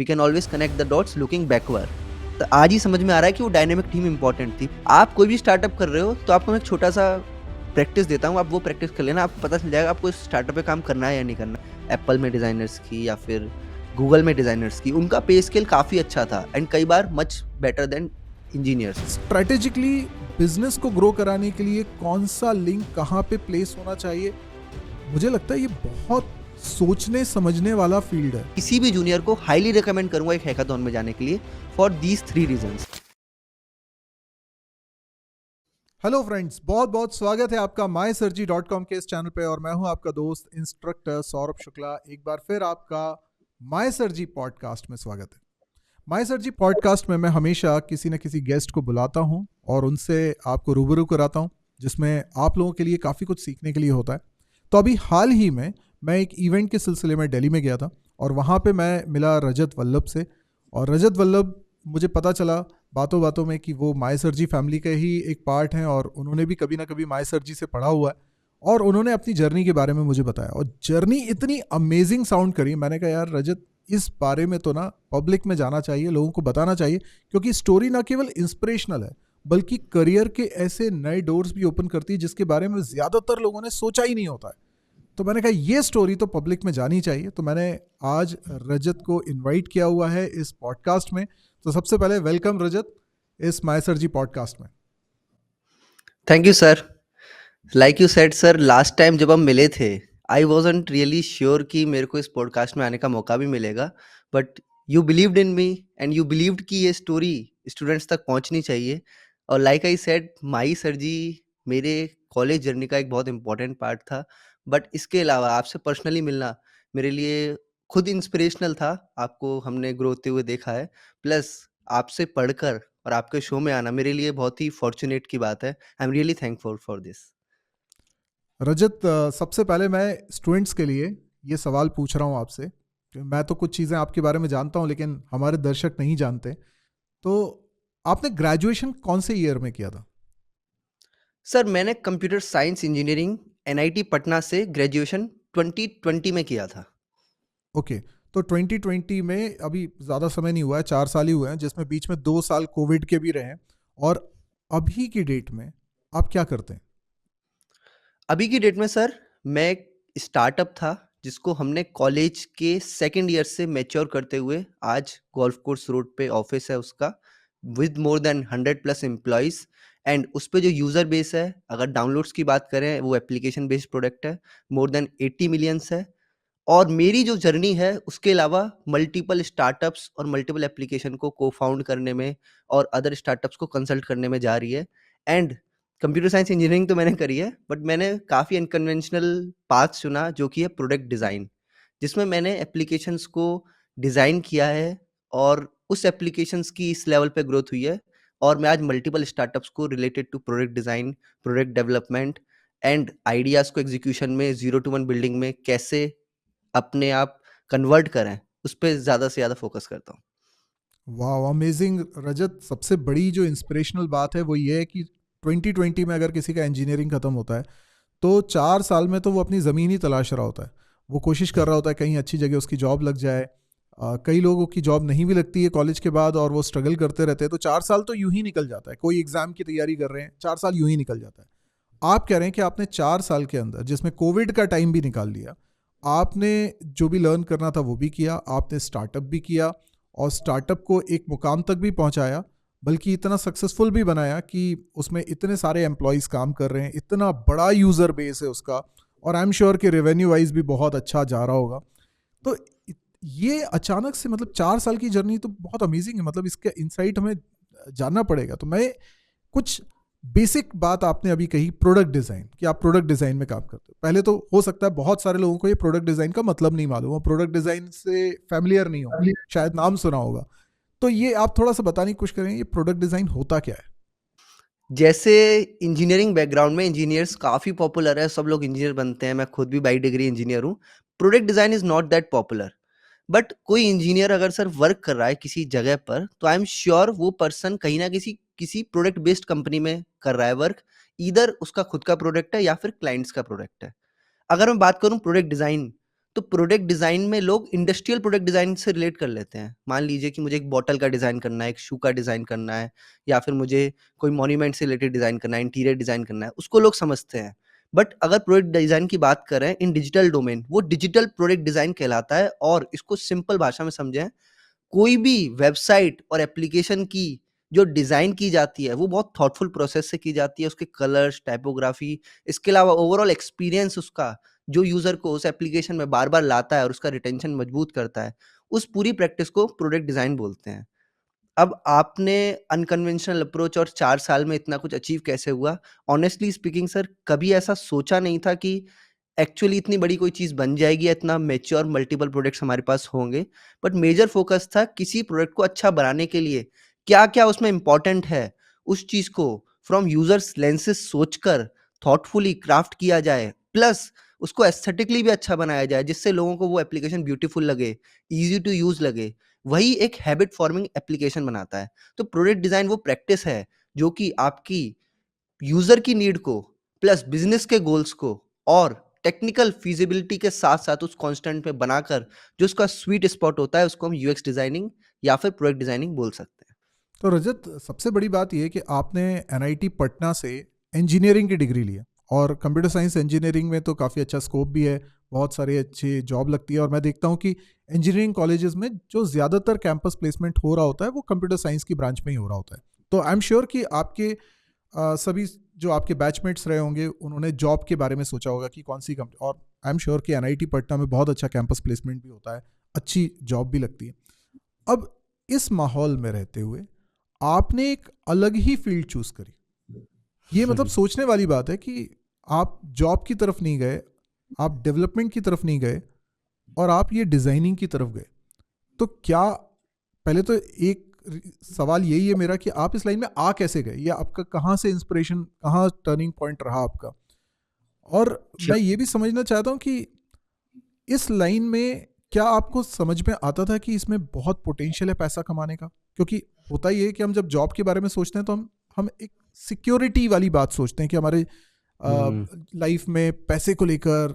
We can always connect the dots looking backward. तो आज ही समझ में आ रहा है कि वो डायनेमिक टीम इंपॉर्टेंट थी। आप कोई भी स्टार्टअप कर रहे हो तो आपको मैं एक छोटा सा प्रैक्टिस देता हूँ, आप वो प्रैक्टिस कर लेना, आपको पता चल जाएगा आपको इस स्टार्टअप पे काम करना है या नहीं करना। एप्पल में डिज़ाइनर्स की या फिर गूगल में डिज़ाइनर्स की, उनका पे स्केल काफ़ी अच्छा था एंड कई बार much better than engineers. Strategically business को ग्रो कराने के लिए कौन सा लिंक कहाँ पे प्लेस होना चाहिए, मुझे लगता है ये बहुत सोचने समझने वाला फील्ड है। किसी भी जूनियर को हाईली रिकमेंड करूंगा एक हैकाथॉन में जाने के लिए for these 3 reasons. Hello friends, बहुत बहुत स्वागत है आपका mysurgery.com के इस चैनल पे और मैं हूं आपका दोस्त इंस्ट्रक्टर सौरभ शुक्ला। एक बार फिर आपका मायसर्जी पॉडकास्ट में स्वागत है। मायसर्जी पॉडकास्ट में मैं हमेशा किसी न किसी गेस्ट को बुलाता हूं और उनसे आपको रूबरू कराता हूं, जिसमें आप लोगों के लिए काफ़ी कुछ सीखने के लिए होता है। तो अभी हाल ही में मैं एक इवेंट के सिलसिले में दिल्ली में गया था और वहाँ पे मैं मिला रजत वल्लभ से। और रजत वल्लभ, मुझे पता चला बातों बातों में कि वो मायसर्जी फैमिली का ही एक पार्ट हैं और उन्होंने भी कभी ना कभी मायसर्जी से पढ़ा हुआ है और उन्होंने अपनी जर्नी के बारे में मुझे बताया और जर्नी इतनी अमेजिंग साउंड करी। मैंने कहा यार रजत, इस बारे में तो ना पब्लिक में जाना चाहिए, लोगों को बताना चाहिए, क्योंकि स्टोरी ना केवल इंस्पिरेशनल है बल्कि करियर के ऐसे नए डोर्स भी ओपन करती है जिसके बारे में ज़्यादातर लोगों ने सोचा ही नहीं होता है। तो मैंने कहा ये स्टोरी तो पब्लिक में जानी चाहिए, तो मैंने आज रजत को इनवाइट किया हुआ है इस पॉडकास्ट में। तो सबसे पहले वेलकम रजत इस मायसर्जी पॉडकास्ट में। Thank you sir. Like you said sir, last time जब हम मिले थे आई वॉजंट रियली श्योर कि मेरे को इस पॉडकास्ट में आने का मौका भी मिलेगा, but you believed in me and you believed कि ये स्टोरी स्टूडेंट्स तक पहुंचनी चाहिए। और like I said, my sir ji मेरे कॉलेज जर्नी का एक बहुत इंपॉर्टेंट पार्ट था, बट इसके अलावा आपसे पर्सनली मिलना मेरे लिए खुद इंस्पिरेशनल था। आपको हमने ग्रो होते हुए देखा है, प्लस आपसे पढ़कर और आपके शो में आना मेरे लिए बहुत ही फॉर्चुनेट की बात है। I am really thankful for this. Rajat, सबसे पहले मैं स्टूडेंट्स के लिए ये सवाल पूछ रहा हूँ आपसे कि मैं तो कुछ चीज़ें आपके बारे में जानता हूँ लेकिन हमारे दर्शक नहीं जानते। तो आपने ग्रेजुएशन कौन से ईयर में किया था? सर मैंने computer science engineering NIT Patna से ग्रेजुएशन 2020 में किया था। ओके, तो 2020 में अभी ज़्यादा समय नहीं हुआ है, 4 साल ही हुए हैं, जिसमें बीच में 2 साल कोविड के भी रहे हैं। और अभी की डेट में आप क्या करते हैं? अभी की डेट में सर मैं एक स्टार्टअप था जिसको हमने कॉलेज के सेकेंड ईयर से मैच्योर करते हुए आज गोल्फ कोर्स रोड पे ऑफिस है उसका, with more than 100+ employees. And उस पे जो यूज़र बेस है, अगर डाउनलोड्स की बात करें, वो एप्लीकेशन बेस्ड प्रोडक्ट है, मोर देन 80 मिलियंस है। और मेरी जो जर्नी है उसके अलावा मल्टीपल स्टार्टअप्स और मल्टीपल एप्लीकेशन को को-फाउंड करने में और अदर स्टार्टअप्स को कंसल्ट करने में जा रही है। एंड कंप्यूटर साइंस इंजीनियरिंग तो मैंने करी है, बट मैंने काफ़ी अनकन्वेंशनल पाथ चुना जो कि है प्रोडक्ट डिज़ाइन, जिसमें मैंने एप्लीकेशंस को डिज़ाइन किया है और उस एप्लीकेशंस की इस लेवल पे ग्रोथ हुई है। और मैं आज मल्टीपल स्टार्टअप्स को related to product design, product development and ideas को एग्जीक्यूशन में 0 टू 1 बिल्डिंग में कैसे अपने आप कन्वर्ट करें, उस पे ज़्यादा से ज़्यादा फ़ोकस करता हूँ। वाह, अमेजिंग रजत। सबसे बड़ी जो इंस्पिरेशनल बात है वो ये है कि 2020 में अगर किसी का इंजीनियरिंग ख़त्म होता है तो 4 साल में तो वो अपनी ज़मीन ही तलाश रहा होता है। वो कोशिश कर रहा होता है कहीं अच्छी जगह उसकी जॉब लग जाए। कई लोगों की जॉब नहीं भी लगती है कॉलेज के बाद और वो स्ट्रगल करते रहते हैं, तो 4 साल तो यूं ही निकल जाता है। कोई एग्ज़ाम की तैयारी कर रहे हैं, 4 साल यूं ही निकल जाता है। आप कह रहे हैं कि आपने 4 साल के अंदर, जिसमें कोविड का टाइम भी निकाल लिया, आपने जो भी लर्न करना था वो भी किया, आपने स्टार्टअप भी किया और स्टार्टअप को एक मुकाम तक भी पहुंचाया, बल्कि इतना सक्सेसफुल भी बनाया कि उसमें इतने सारे एम्प्लॉयज़ काम कर रहे हैं, इतना बड़ा यूज़र बेस है उसका, और आई एम श्योर कि रेवेन्यू वाइज भी बहुत अच्छा जा रहा होगा। तो ये अचानक से, मतलब 4 साल की जर्नी तो बहुत अमेजिंग है। मतलब इसका इंसाइट हमें जानना पड़ेगा। तो मैं कुछ बेसिक बात, आपने अभी कही प्रोडक्ट डिज़ाइन, कि आप प्रोडक्ट डिज़ाइन में काम करते हो। पहले तो हो सकता है बहुत सारे लोगों को ये प्रोडक्ट डिज़ाइन का मतलब नहीं मालूम हो, प्रोडक्ट डिज़ाइन से फैमिलियर नहीं हो, शायद नाम सुना होगा। तो ये आप थोड़ा सा बताने की कोशिश करें, ये प्रोडक्ट डिज़ाइन होता क्या है? जैसे इंजीनियरिंग बैकग्राउंड में इंजीनियर्स काफ़ी पॉपुलर है, सब लोग इंजीनियर बनते हैं, मैं खुद भी बाय डिग्री इंजीनियर हूँ। Product design is not that popular, but कोई इंजीनियर अगर सर वर्क कर रहा है किसी जगह पर, तो आई एम श्योर वो पर्सन कहीं न किसी किसी प्रोडक्ट बेस्ड कंपनी में कर रहा है वर्क, ईदर उसका खुद का प्रोडक्ट है या फिर क्लाइंट्स का प्रोडक्ट है। अगर मैं बात करूँ प्रोडक्ट डिज़ाइन, तो प्रोडक्ट डिज़ाइन में लोग इंडस्ट्रियल प्रोडक्ट डिज़ाइन से रिलेट कर लेते हैं। मान लीजिए कि मुझे एक बॉटल का डिज़ाइन करना है, एक शू का डिज़ाइन करना है, या फिर मुझे कोई मॉन्यूमेंट से रिलेटेड डिज़ाइन करना है, इंटीरियर डिज़ाइन करना है, उसको लोग समझते हैं। बट अगर प्रोडक्ट डिज़ाइन की बात करें इन डिजिटल डोमेन, वो डिजिटल प्रोडक्ट डिज़ाइन कहलाता है। और इसको सिंपल भाषा में समझें, कोई भी वेबसाइट और एप्लीकेशन की जो डिज़ाइन की जाती है, वो बहुत थॉटफुल प्रोसेस से की जाती है। उसके कलर्स, टाइपोग्राफी, इसके अलावा ओवरऑल एक्सपीरियंस उसका, जो यूज़र को उस एप्लीकेशन में बार-बार लाता है और उसका रिटेंशन मजबूत करता है, उस पूरी प्रैक्टिस को प्रोडक्ट डिज़ाइन बोलते हैं। अब आपने अनकन्वेंशनल अप्रोच और 4 साल में इतना कुछ अचीव कैसे हुआ? ऑनेस्टली स्पीकिंग सर, कभी ऐसा सोचा नहीं था कि एक्चुअली इतनी बड़ी कोई चीज़ बन जाएगी या इतना मैच्योर मल्टीपल प्रोडक्ट्स हमारे पास होंगे। बट मेजर फोकस था किसी प्रोडक्ट को अच्छा बनाने के लिए क्या-क्या उसमें इम्पोर्टेंट है, उस चीज़ को फ्रॉम यूज़र्स लेंसेस सोचकर थॉटफुली क्राफ्ट किया जाए, प्लस उसको एस्थेटिकली भी अच्छा बनाया जाए, जिससे लोगों को वो एप्लीकेशन ब्यूटीफुल लगे, ईज़ी टू यूज़ लगे। वही एक हैबिट फॉर्मिंग एप्लीकेशन बनाता है। तो प्रोडक्ट डिज़ाइन वो प्रैक्टिस है, जो कि आपकी यूज़र की नीड को, प्लस बिज़नेस के गोल्स को और टेक्निकल फीज़िबिलिटी के साथ-साथ उस कांस्टेंट में बनाकर जो उसका स्वीट स्पॉट होता है, उसको हम यूएक्स डिज़ाइनिंग या फिर प्रोडक्ट डिज़ाइनिंग बोल सकते हैं। तो रजत, सबसे बड़ी बात यह है कि आपने एनआईटी पटना से इंजीनियरिंग की डिग्री ली है, और कंप्यूटर साइंस इंजीनियरिंग में तो काफ़ी अच्छा स्कोप भी है, बहुत सारे अच्छे जॉब लगती है। और मैं देखता हूँ कि इंजीनियरिंग कॉलेजेस में जो ज़्यादातर कैंपस प्लेसमेंट हो रहा होता है वो कंप्यूटर साइंस की ब्रांच में ही हो रहा होता है। तो आई एम श्योर कि आपके सभी जो आपके बैचमेट्स रहे होंगे उन्होंने जॉब के बारे में सोचा होगा कि कौन सी कंपनी, और आई एम श्योर कि एनआईटी पटना में बहुत अच्छा कैंपस प्लेसमेंट भी होता है, अच्छी जॉब भी लगती है। अब इस माहौल में रहते हुए आपने एक अलग ही फील्ड चूज करी। ये मतलब सोचने वाली बात है कि आप जॉब की तरफ नहीं गए, आप डेवलपमेंट की तरफ नहीं गए, और आप ये डिजाइनिंग की तरफ गए। तो क्या, पहले तो एक सवाल यही है मेरा कि आप इस लाइन में आ कैसे गए, या आपका कहाँ से इंस्पिरेशन, कहाँ टर्निंग पॉइंट रहा आपका? और मैं ये भी समझना चाहता हूँ कि इस लाइन में क्या आपको समझ में आता था कि इसमें बहुत पोटेंशियल है पैसा कमाने का? क्योंकि होता ही है कि हम जब जॉब के बारे में सोचते हैं तो हम एक सिक्योरिटी वाली बात सोचते हैं कि हमारे लाइफ में पैसे को लेकर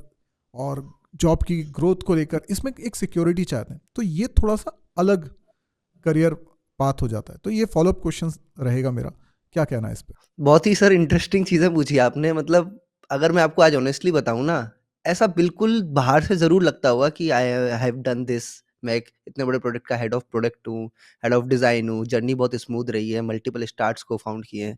और जॉब की ग्रोथ को लेकर इसमें एक सिक्योरिटी चाहते हैं। तो ये थोड़ा सा अलग करियर पाथ हो जाता है। तो ये फॉलोअप क्वेश्चन रहेगा मेरा, क्या कहना है इस पे? बहुत ही सर इंटरेस्टिंग चीज़ें पूछी आपने। मतलब अगर मैं आपको आज ऑनेस्टली बताऊँ ना, ऐसा बिल्कुल बाहर से ज़रूर लगता होगा कि आई हैव डन दिस। मैं एक इतने बड़े प्रोडक्ट का हेड ऑफ प्रोडक्ट हूँ, हेड ऑफ डिज़ाइन हूँ, जर्नी बहुत स्मूथ रही है, मल्टीपल स्टार्ट्स को फाउंड किए हैं।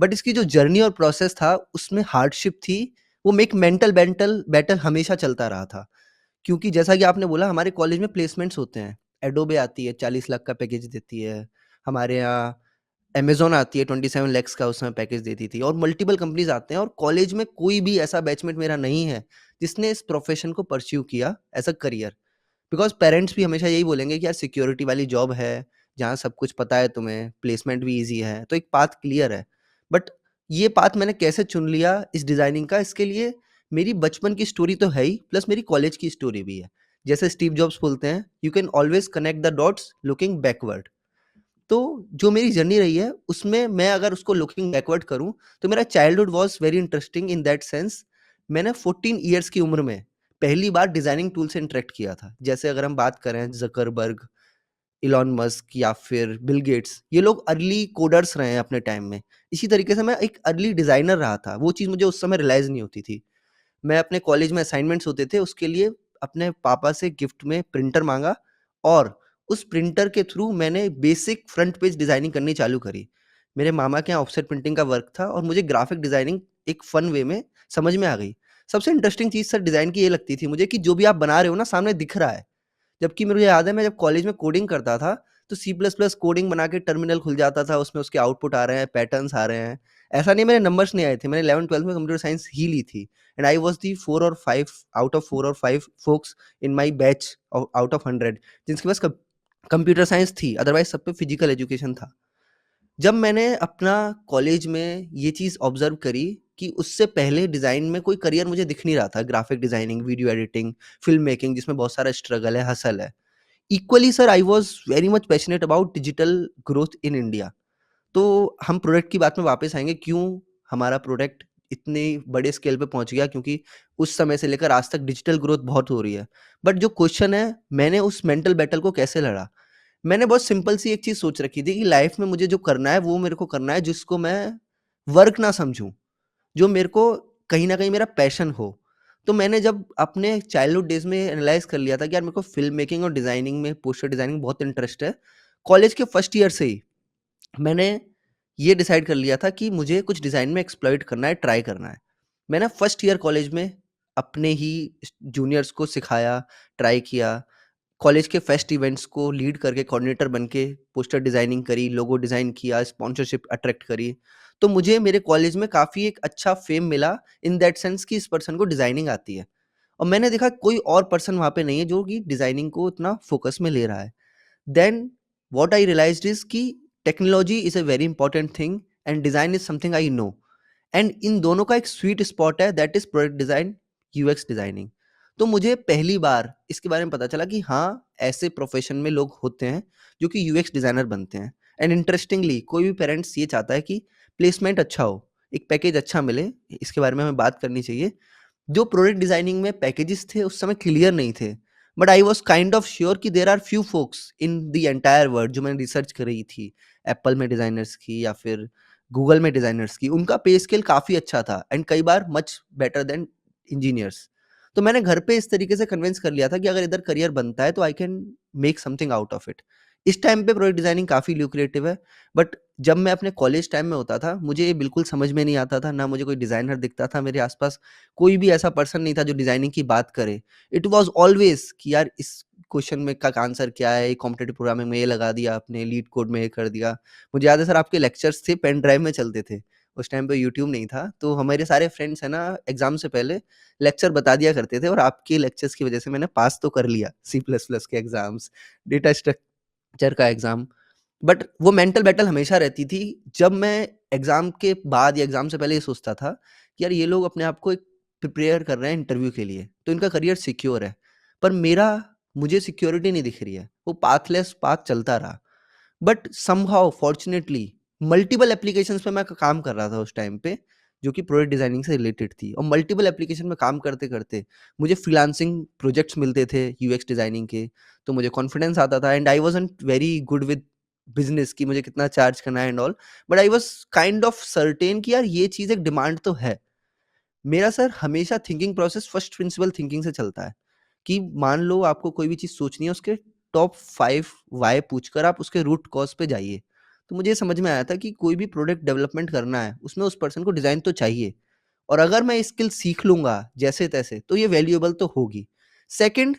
बट इसकी जो जर्नी और प्रोसेस था, उसमें हार्डशिप थी, वो एक मेंटल बैटल बैटल हमेशा चलता रहा था। क्योंकि जैसा कि आपने बोला, हमारे कॉलेज में प्लेसमेंट्स होते हैं। एडोबे आती है, 40 लाख का पैकेज देती है। हमारे यहाँ अमेज़न आती है, 27 लैक्स का उस समय पैकेज देती थी, और मल्टीपल कंपनीज़ आते हैं। और कॉलेज में कोई भी ऐसा बैचमेट मेरा नहीं है, जिसने इस प्रोफ़ेशन को परस्यू किया as a career. Because parents भी हमेशा यही बोलेंगे कि यार सिक्योरिटी वाली जॉब है, जहाँ सब कुछ पता है तुम्हें, प्लेसमेंट भी ईज़ी है, तो एक पाथ क्लियर है। बट ये पाथ मैंने कैसे चुन लिया इस डिज़ाइनिंग का, इसके लिए मेरी बचपन की स्टोरी तो है ही, प्लस मेरी कॉलेज की स्टोरी भी है। जैसे स्टीव जॉब्स बोलते हैं, "you can always connect the dots looking backward." तो जो मेरी जर्नी रही है, उसमें मैं अगर उसको लुकिंग बैकवर्ड करूँ, तो मेरा childhood was very interesting in that sense. मैंने 14 इयर्स की उम्र में पहली बार डिज़ाइनिंग टूल से इंटरैक्ट किया था। जैसे अगर हम बात करें ज़करबर्ग, इलॉन मस्क या फिर बिल गेट्स, ये लोग अर्ली कोडर्स रहे हैं अपने टाइम में। इसी तरीके से मैं एक अर्ली डिज़ाइनर रहा था। वो चीज़ मुझे उस समय रियलाइज़ नहीं होती थी। मैं अपने कॉलेज में असाइनमेंट्स होते थे, उसके लिए अपने पापा से गिफ्ट में प्रिंटर माँगा, और उस प्रिंटर के थ्रू मैंने बेसिक फ्रंट पेज डिज़ाइनिंग करनी चालू करी। मेरे मामा के यहाँ ऑफसेट प्रिंटिंग का वर्क था, और मुझे ग्राफिक डिज़ाइनिंग एक फ़न वे में समझ में आ गई। सबसे इंटरेस्टिंग चीज़ सर डिज़ाइन की ये लगती थी मुझे कि जो भी आप बना रहे हो ना, सामने दिख रहा है। जबकि मुझे याद है, मैं जब कॉलेज में कोडिंग करता था, तो सी प्लस प्लस कोडिंग बना के टर्मिनल खुल जाता था, उसमें उसके आउटपुट आ रहे हैं, पैटर्न्स आ रहे हैं। ऐसा नहीं मेरे नंबर्स नहीं आए थे, मैंने 11th-12th में कंप्यूटर साइंस ही ली थी, एंड आई वाज़ दी 4 और 5 आउट ऑफ 4 और 5 folks in my batch out of 100, जिनके पास कंप्यूटर साइंस थी, अदरवाइज़ सब पे फिजिकल एजुकेशन था। जब मैंने अपना कॉलेज में ये चीज़ ऑब्ज़र्व करी कि उससे पहले डिज़ाइन में कोई करियर मुझे दिख नहीं रहा था, graphic designing, video editing, film making, जिसमें बहुत सारा स्ट्रगल है, हसल है। Equally sir I was very much passionate about digital growth in India. तो हम प्रोडक्ट की बात में वापस आएँगे, क्यों हमारा प्रोडक्ट इतने बड़े स्केल पे पहुँच गया, क्योंकि उस समय से लेकर आज तक डिजिटल ग्रोथ बहुत हो रही है। बट जो क्वेश्चन है, मैंने उस मेंटल बैटल को कैसे लड़ा? मैंने बहुत सिंपल सी एक चीज़ सोच रखी थी कि लाइफ में मुझे जो करना है वो मेरे को करना है, जिसको मैं वर्क ना समझूँ, जो मेरे को कहीं न कहीं मेरा पैशन हो। तो मैंने जब अपने चाइल्डहुड डेज़ में एनालाइज़ कर लिया था कि यार मेरे को फ़िल्म मेकिंग और डिज़ाइनिंग में, पोस्टर डिज़ाइनिंग बहुत इंटरेस्ट है। कॉलेज के फर्स्ट ईयर से ही मैंने ये डिसाइड कर लिया था कि मुझे कुछ डिज़ाइन में एक्सप्लॉइट करना है, ट्राई करना है। मैंने फर्स्ट ईयर कॉलेज में अपने ही जूनियर्स को सिखाया, ट्राई किया। कॉलेज के फेस्ट इवेंट्स को लीड करके कोऑर्डिनेटर बन के पोस्टर डिज़ाइनिंग करी, लोगो डिज़ाइन किया, स्पॉन्सरशिप अट्रैक्ट करी। तो मुझे मेरे कॉलेज में काफ़ी एक अच्छा फ़ेम मिला इन दैट सेंस कि इस पर्सन को डिज़ाइनिंग आती है। और मैंने देखा कोई और पर्सन वहाँ पे नहीं है जो कि डिज़ाइनिंग को इतना फ़ोकस में ले रहा है। Then what I realized is कि technology is a very important thing and design is something I know, and in दोनों का एक स्वीट स्पॉट है, that is product design, UX designing. तो मुझे पहली बार इसके बारे में पता चला कि हाँ, ऐसे प्रोफ़ेशन में लोग होते हैं जो कि यूएक्स डिज़ाइनर बनते हैं। एंड इंटरेस्टिंगली कोई भी पेरेंट्स ये चाहता है कि प्लेसमेंट अच्छा हो, एक पैकेज अच्छा मिले, इसके बारे में हमें बात करनी चाहिए। जो प्रोडक्ट डिजाइनिंग में पैकेजेस थे उस समय क्लियर नहीं थे, but I was kind of sure कि there are few folks in the entire world, जो मैंने रिसर्च करी थी एप्पल में डिजाइनर्स की या फिर गूगल में डिजाइनर्स की, उनका पे स्केल काफ़ी अच्छा था एंड कई बार मच बेटर देन इंजीनियर्स। तो मैंने घर पे इस तरीके से कन्विंस कर लिया था कि अगर इधर करियर बनता है तो I can make something out of it. इस टाइम पे प्रोडक्ट डिजाइनिंग काफ़ी ल्यूक्रेटिव है, बट जब मैं अपने कॉलेज टाइम में होता था मुझे ये बिल्कुल समझ में नहीं आता था, ना मुझे कोई डिज़ाइनर दिखता था मेरे आसपास, कोई भी ऐसा पर्सन नहीं था जो डिज़ाइनिंग की बात करे। इट वाज़ ऑलवेज़ कि यार इस क्वेश्चन में का आंसर क्या है? ये कॉम्पिटिटिव प्रोग्रामिंग में ये लगा दिया आपने, लीड कोड में ये कर दिया। मुझे याद है सर आपके लेक्चर्स थे पेन ड्राइव में चलते थे। उस टाइम पे यूट्यूब नहीं था, तो हमारे सारे फ्रेंड्स है ना एग्ज़ाम से पहले लेक्चर बता दिया करते थे, और आपके लेक्चर्स की वज़ह से मैंने पास तो कर लिया सी प्लस प्लस के एग्ज़ाम्स, डेटा स्ट्रक्चर का एग्ज़ाम। बट वो मेंटल बैटल हमेशा रहती थी, जब मैं एग्ज़ाम के बाद या एग्ज़ाम से पहले ये सोचता था कि यार ये लोग अपने आप को एक प्रिपेयर कर रहे हैं इंटरव्यू के लिए, तो इनका करियर सिक्योर है। पर मुझे सिक्योरिटी नहीं दिख रही है, वो पाथलेस पाथ चलता रहा। But somehow fortunately multiple applications पे मैं काम कर रहा था उस टाइम पे, जो कि प्रोडक्ट डिजाइनिंग से रिलेटेड थी, और मल्टीपल एप्लीकेशन में काम करते करते मुझे फ्रीलांसिंग प्रोजेक्ट्स मिलते थे यूएक्स डिजाइनिंग के। तो मुझे कॉन्फिडेंस आता था and I wasn't very good with business कि मुझे कितना चार्ज करना है and all, but I was kind of certain कि यार ये चीज़ एक डिमांड तो है। मेरा सर हमेशा thinking process first principle thinking से चलता है कि मान लो आपको कोई भी चीज़ सोचनी है, उसके टॉप 5 व्हाय पूछकर आप उसके रूट कॉज़ पे जाइए। तो मुझे समझ में आया था कि कोई भी प्रोडक्ट डेवलपमेंट करना है, उसमें उस पर्सन को डिज़ाइन तो चाहिए, और अगर मैं स्किल सीख लूँगा जैसे-तैसे तो ये वैल्यूएबल तो होगी। सेकंड,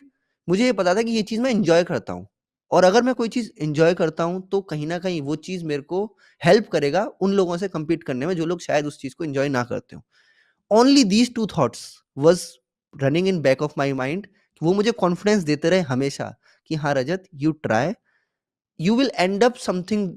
मुझे ये पता था कि ये चीज़ मैं एन्जॉय करता हूँ, और अगर मैं कोई चीज़ एन्जॉय करता हूँ तो कहीं न कहीं वो चीज़ मेरे को हेल्प करेगा उन लोगों से कम्पीट करने में जो लोग शायद उस चीज़ को एन्जॉय ना करते हों। Only these two thoughts was running in back of my mind. वो मुझे कॉन्फिडेंस देते रहे हमेशा कि हाँ Rajat, you try, you will end up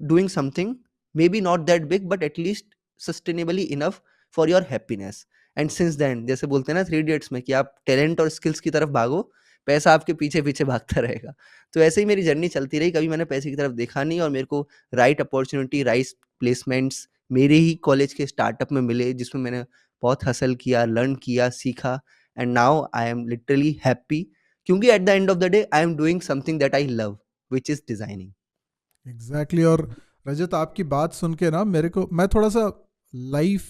doing something maybe not that big but at least sustainably enough for your happiness. And since then जैसे बोलते हैं ना थ्री इडियट्स में कि आप टैलेंट और स्किल्स की तरफ भागो, पैसा आपके पीछे पीछे भागता रहेगा। तो ऐसे ही मेरी जर्नी चलती रही, कभी मैंने पैसे की तरफ देखा नहीं, और मेरे को राइट अपॉर्चुनिटी, राइट प्लेसमेंट्स मेरे ही कॉलेज के स्टार्टअप में मिले, जिसमें मैंने बहुत हसल किया, लर्न किया, सीखा, and now I am literally happy, क्योंकि at the end of the day I am doing something that I love, which is designing. Exactly और रजत आपकी बात सुन के ना मेरे को मैं थोड़ा सा लाइफ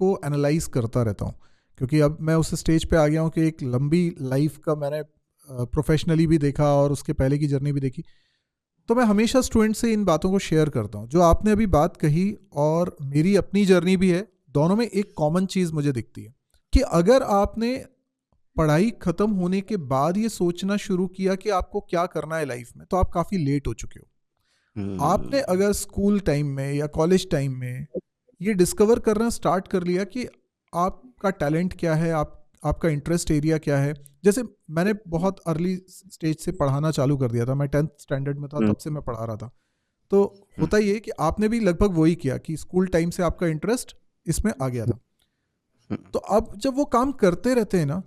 को एनालाइज करता रहता हूँ, क्योंकि अब मैं उस स्टेज पे आ गया हूँ कि एक लंबी लाइफ का मैंने प्रोफेशनली भी देखा और उसके पहले की जर्नी भी देखी। तो मैं हमेशा स्टूडेंट से इन बातों को शेयर करता हूँ जो आपने अभी बात कही, और मेरी अपनी जर्नी भी है। दोनों में एक कॉमन चीज़ मुझे दिखती है कि अगर आपने पढ़ाई ख़त्म होने के बाद ये सोचना शुरू किया कि आपको क्या करना है लाइफ में, तो आप काफ़ी लेट हो चुके हो। आपने अगर स्कूल टाइम में या कॉलेज टाइम में ये डिस्कवर करना स्टार्ट कर लिया कि आपका टैलेंट क्या है, आपका इंटरेस्ट एरिया क्या है। जैसे मैंने बहुत अर्ली स्टेज से पढ़ाना चालू कर दिया था, मैं 10th स्टैंडर्ड में था तब से मैं पढ़ा रहा था। तो होता ये कि आपने भी लगभग वही किया कि स्कूल टाइम से आपका इंटरेस्ट इसमें आ गया था। तो अब जब वो काम करते रहते हैं ना,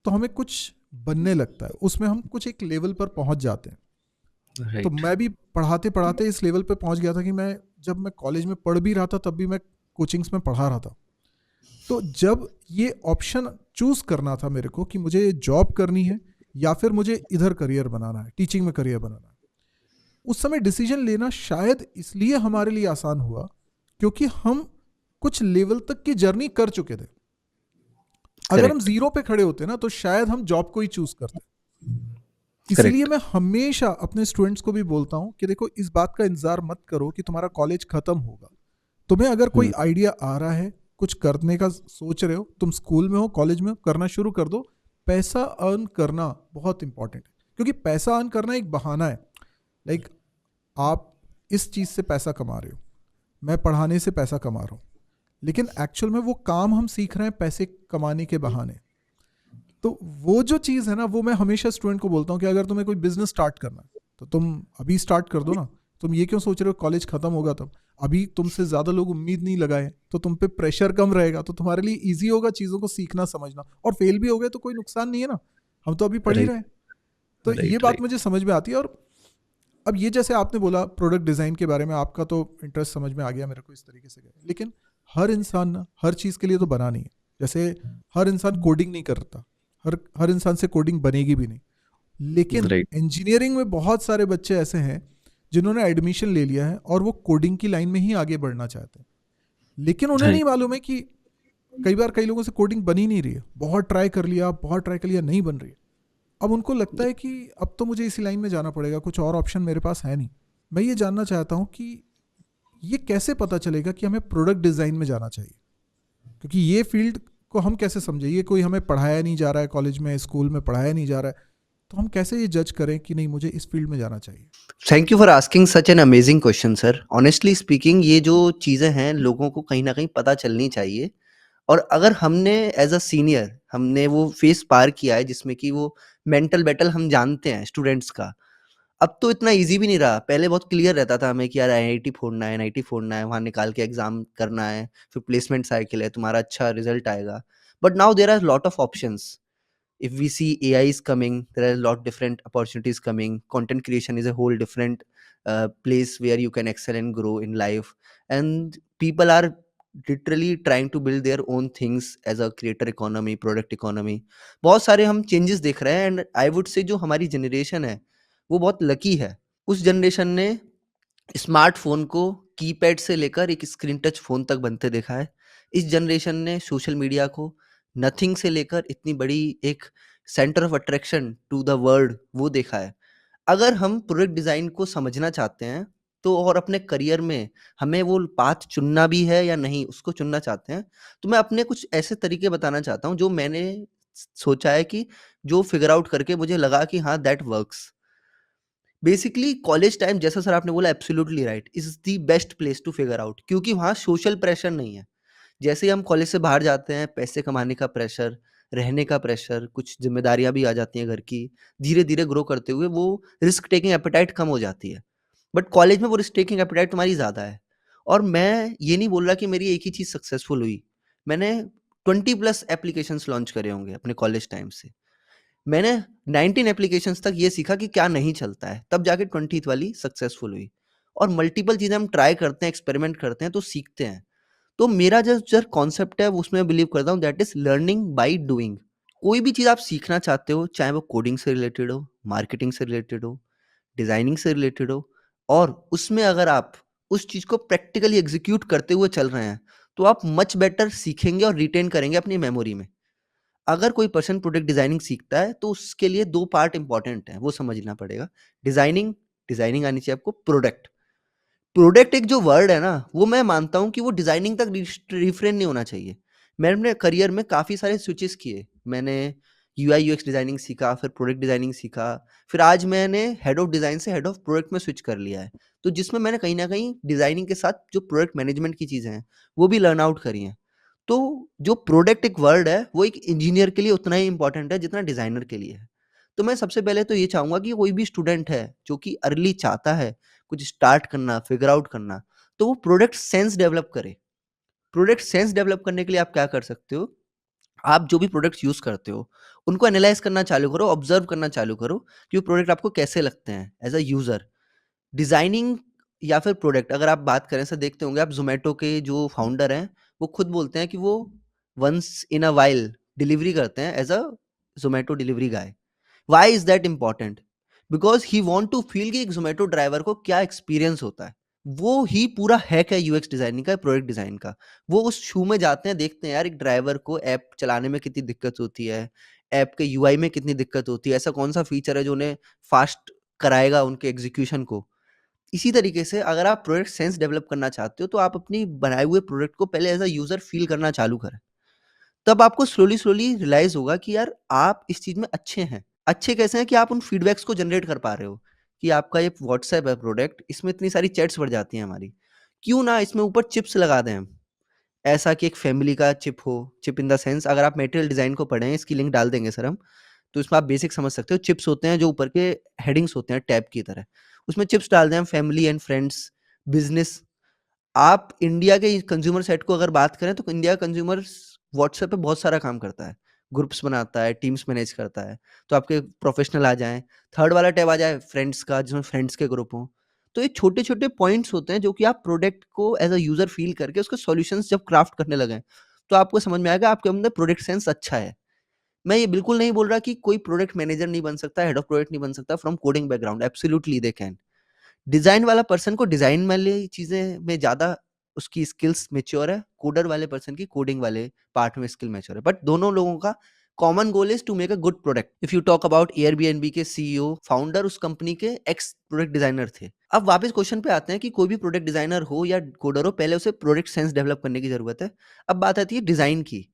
तो हमें कुछ बनने लगता है, उसमें हम कुछ एक लेवल पर पहुंच जाते हैं। तो मैं भी पढ़ाते पढ़ाते इस लेवल पे पहुंच गया था कि मैं जब मैं कॉलेज में पढ़ भी रहा था तब भी मैं कोचिंग्स में पढ़ा रहा था। तो जब ये ऑप्शन चूज करना था मेरे को कि मुझे ये जॉब करनी है या फिर मुझे इधर करियर बनाना है, टीचिंग में करियर बनाना है, उस समय डिसीजन लेना शायद इसलिए हमारे लिए आसान हुआ क्योंकि हम कुछ लेवल तक की जर्नी कर चुके थे। अगर हम करेक्ट, जीरो पे खड़े होते ना तो शायद हम जॉब को ही चूज करते। इसलिए करेक्ट, मैं हमेशा अपने स्टूडेंट्स को भी बोलता हूं कि देखो, इस बात का इंतजार मत करो कि तुम्हारा कॉलेज खत्म होगा। तुम्हें अगर कोई हुँ, आइडिया आ रहा है, कुछ करने का सोच रहे हो, तुम स्कूल में हो, कॉलेज में हो, करना शुरू कर दो। पैसा अर्न करना बहुत इंपॉर्टेंट है, क्योंकि पैसा अर्न करना एक बहाना है। लाइक, आप इस चीज से पैसा कमा रहे हो, मैं पढ़ाने से पैसा कमा रहा हूँ, लेकिन एक्चुअल में वो काम हम सीख रहे हैं पैसे कमाने के बहाने। तो वो जो चीज़ है ना, वो मैं हमेशा स्टूडेंट को बोलता हूँ कि अगर तुम्हें कोई बिजनेस स्टार्ट करना है तो तुम अभी स्टार्ट कर दो ना। तुम ये क्यों सोच रहे हो कॉलेज खत्म होगा तब? अभी तुमसे ज़्यादा लोग उम्मीद नहीं लगाए तो तुम पे प्रेशर कम रहेगा, तो तुम्हारे लिए ईजी होगा चीज़ों को सीखना समझना, और फेल भी हो गए तो कोई नुकसान नहीं है ना, हम तो अभी पढ़ ही रहे राइट, हैं। तो ये राइट, बात राइट। मुझे समझ में आती है। और अब ये जैसे आपने बोला प्रोडक्ट डिज़ाइन के बारे में, आपका तो इंटरेस्ट समझ में आ गया मेरे को इस तरीके से गया, लेकिन हर इंसान ना हर चीज़ के लिए तो बना नहीं है। जैसे हर इंसान कोडिंग नहीं करता, हर हर इंसान से कोडिंग बनेगी भी नहीं। लेकिन राइट, इंजीनियरिंग में बहुत सारे बच्चे ऐसे हैं जिन्होंने एडमिशन ले लिया है और वो कोडिंग की लाइन में ही आगे बढ़ना चाहते हैं, लेकिन उन्हें राइट, नहीं मालूम है कि कई बार कई लोगों से कोडिंग बन ही नहीं रही है। बहुत ट्राई कर लिया, नहीं बन रही है। अब उनको लगता है कि अब तो मुझे इसी लाइन में जाना पड़ेगा, कुछ और ऑप्शन मेरे पास है नहीं। मैं ये जानना चाहता हूँ कि ये कैसे पता चलेगा कि हमें प्रोडक्ट डिज़ाइन में जाना चाहिए, क्योंकि ये फील्ड को हम कैसे समझे? ये कोई हमें पढ़ाया नहीं जा रहा है, कॉलेज में स्कूल में पढ़ाया नहीं जा रहा है, तो हम कैसे ये जज करें कि नहीं मुझे इस फील्ड में जाना चाहिए? Thank you for asking such an amazing question sir. Honestly speaking ये जो चीज़ें हैं लोगों को कहीं न कहीं पता चलनी चाहिए। और अगर हमने एज़ अ सीनियर हमने वो फ़ेज़ पार किया है जिसमें कि वो मेंटल बैटल हम जानते हैं स्टूडेंट्स का, अब तो इतना ईज़ी भी नहीं रहा। पहले बहुत क्लियर रहता था हमें कि यार आईआईटी फोड़ना है, एनआईटी फोड़ना है, वहाँ निकाल के एग्ज़ाम करना है, फिर प्लेसमेंट साइकिल है, तुम्हारा अच्छा रिज़ल्ट आएगा। But now there are lot of options. If we see AI is coming, there are a lot different opportunities coming. Content creation is a whole different place where you can excel and grow in life, and people are literally trying to build their own things as a creator economy, product economy. बहुत सारे हम changes देख रहे हैं and I would say जो हमारी generation है वो बहुत लकी है। उस जनरेशन ने स्मार्टफ़ोन को कीपैड से लेकर एक स्क्रीन टच फ़ोन तक बनते देखा है। इस जनरेशन ने सोशल मीडिया को नथिंग से लेकर इतनी बड़ी एक centre of attraction to the world वो देखा है। अगर हम प्रोडक्ट डिज़ाइन को समझना चाहते हैं, तो और अपने करियर में हमें वो पाथ चुनना भी है या नहीं उसको चुनना चाहते हैं, तो मैं अपने कुछ ऐसे तरीके बताना चाहता हूँ जो मैंने सोचा है कि जो फिगर आउट करके मुझे लगा कि हाँ that works. Basically college time जैसा सर आपने बोला absolutely right is the best place to figure out क्योंकि वहाँ सोशल प्रेशर नहीं है। जैसे ही हम कॉलेज से बाहर जाते हैं, पैसे कमाने का प्रेशर, रहने का प्रेशर, कुछ ज़िम्मेदारियाँ भी आ जाती हैं घर की। धीरे-धीरे ग्रो करते हुए वो रिस्क टेकिंग एपेटाइट कम हो जाती है। बट कॉलेज में वो रिस्क टेकिंग एपेटाइट तुम्हारी ज़्यादा है। और मैं ये नहीं बोल रहा कि मेरी एक ही चीज़ सक्सेसफुल हुई। मैंने 20 प्लस एप्लीकेशंस लॉन्च करे होंगे अपने कॉलेज टाइम से। मैंने 19 एप्लीकेशंस तक ये सीखा कि क्या नहीं चलता है, तब जाके 20th वाली सक्सेसफुल हुई। और मल्टीपल चीज़ें हम ट्राई करते हैं, एक्सपेरिमेंट करते हैं तो सीखते हैं। तो मेरा जो जो कॉन्सेप्ट है वो उसमें बिलीव करता हूँ that is learning by doing. कोई भी चीज़ आप सीखना चाहते हो, चाहे वो कोडिंग से रिलेटेड हो, मार्केटिंग से रिलेटेड हो, डिज़ाइनिंग से रिलेटेड हो और उसमें अगर आप उस चीज़ को प्रैक्टिकली एग्ज़ीक्यूट करते हुए चल रहे हैं, तो आप मच बेटर सीखेंगे और रिटेन करेंगे अपनी मेमोरी में। अगर कोई पर्सन प्रोडक्ट डिज़ाइनिंग सीखता है, तो उसके लिए 2 पार्ट इम्पोर्टेंट हैं, वो समझना पड़ेगा। डिज़ाइनिंग डिज़ाइनिंग आनी चाहिए आपको, प्रोडक्ट। प्रोडक्ट एक जो वर्ड है ना, वो मैं मानता हूँ कि वो डिज़ाइनिंग तक रिफ्रेन नहीं होना चाहिए। मैंने अपने करियर में काफ़ी सारे स्विचेस किए। मैंने यूआई यूएक्स डिज़ाइनिंग सीखा, फिर प्रोडक्ट डिज़ाइनिंग सीखा, फिर आज मैंने हेड ऑफ डिज़ाइन से हेड ऑफ प्रोडक्ट में स्विच कर लिया है। तो जिसमें मैंने कहीं न कहीं डिज़ाइनिंग के साथ जो प्रोडक्ट मैनेजमेंट की चीज़ें हैं, वो भी लर्न आउट करी हैं। तो जो प्रोडक्ट एक वर्ड है, वो एक इंजीनियर के लिए उतना ही इम्पोर्टेंट है जितना डिज़ाइनर के लिए है। तो मैं सबसे पहले तो ये चाहूँगा कि कोई भी स्टूडेंट है, जो कि अर्ली चाहता है कुछ स्टार्ट करना, फिगर आउट करना, तो वो प्रोडक्ट सेंस डेवलप करे। प्रोडक्ट सेंस डेवलप करने के लिए आप क्या कर सकते हो, आप जो भी प्रोडक्ट्स यूज़ करते हो, उनको एनालाइज़ करना चालू करो, ऑब्ज़र्व करना चालू करो कि वो प्रोडक्ट आपको कैसे लगते हैं एज़ अ यूज़र। डिज़ाइनिंग या फिर प्रोडक्ट अगर आप बात करें, ऐसा देखते होंगे आप ज़ोमैटो के जो फाउंडर हैं, वो खुद बोलते हैं कि वो once in a while delivery करते हैं as a Zomato delivery guy. Why is that important? Because he want to feel कि एक जोमेटो ड्राइवर को क्या एक्सपीरियंस होता है। वो ही पूरा हैक है यूएक्स डिजाइनिंग का, प्रोडक्ट डिजाइन का। वो उस शू में जाते हैं, देखते हैं यार एक ड्राइवर को ऐप चलाने में कितनी दिक्कत होती है, ऐप के यूआई में कितनी दिक्कत होती है, ऐसा कौन सा फीचर है जो उन्हें फास्ट कराएगा उनके एग्जीक्यूशन को। इसी तरीके से अगर आप प्रोडक्ट सेंस डेवलप करना चाहते हो तो आप अपनी बनाए हुए प्रोडक्ट को पहले एज अ यूजर फील करना चालू करें। तब आपको स्लोली स्लोली रियलाइज होगा कि यार आप इस चीज में अच्छे हैं। अच्छे कैसे हैं कि आप उन फीडबैक्स को जनरेट कर पा रहे हो कि आपका ये व्हाट्सएप है प्रोडक्ट, इसमें इतनी सारी चैट्स बढ़ जाती हैं हमारी, क्यों ना इसमें ऊपर चिप्स लगा दें हम। ऐसा कि एक फैमिली का चिप हो, चिप इन द सेंस अगर आप मटेरियल डिजाइन को पढ़ें, इसकी लिंक डाल देंगे सर हम, तो इसमें आप बेसिक समझ सकते हो। चिप्स होते हैं जो ऊपर के हेडिंग्स होते हैं टैब की तरह, उसमें चिप्स डाल दें हम, फैमिली एंड फ्रेंड्स, बिजनेस। आप इंडिया के कंज्यूमर सेट को अगर बात करें तो इंडिया का कंज्यूमर व्हाट्सएप पे बहुत सारा काम करता है, ग्रुप्स बनाता है, टीम्स मैनेज करता है। तो आपके प्रोफेशनल आ जाएं, थर्ड वाला टैब आ जाए फ्रेंड्स का, जिसमें फ्रेंड्स के ग्रुप हों। तो ये छोटे छोटे पॉइंट्स होते हैं जो कि आप प्रोडक्ट को एज अ यूजर फील करके उसके सॉल्यूशंस जब क्राफ्ट करने लगे तो आपको समझ में आएगा आपके अंदर प्रोडक्ट सेंस अच्छा है। मैं ये बिल्कुल नहीं बोल रहा कि कोई प्रोडक्ट मैनेजर नहीं बन सकता, हेड ऑफ प्रोडक्ट नहीं बन सकता from coding background, absolutely they can. Design वाला पर्सन को डिजाइन वाली चीजें में ज्यादा उसकी स्किल्स मेच्योर है, कोडर वाले पर्सन की कोडिंग वाले पार्ट में स्किल मेच्योर है, बट दोनों लोगों का common goal is to make a good product. If you talk about Airbnb के सीईओ फाउंडर उस कंपनी के एक्स प्रोडक्ट डिजाइनर थे। अब वापस क्वेश्चन पे आते हैं कि कोई भी प्रोडक्ट डिजाइनर हो या कोडर हो, पहले उसे प्रोडक्ट सेंस डेवलप करने की जरूरत है। अब बात आती है डिजाइन की।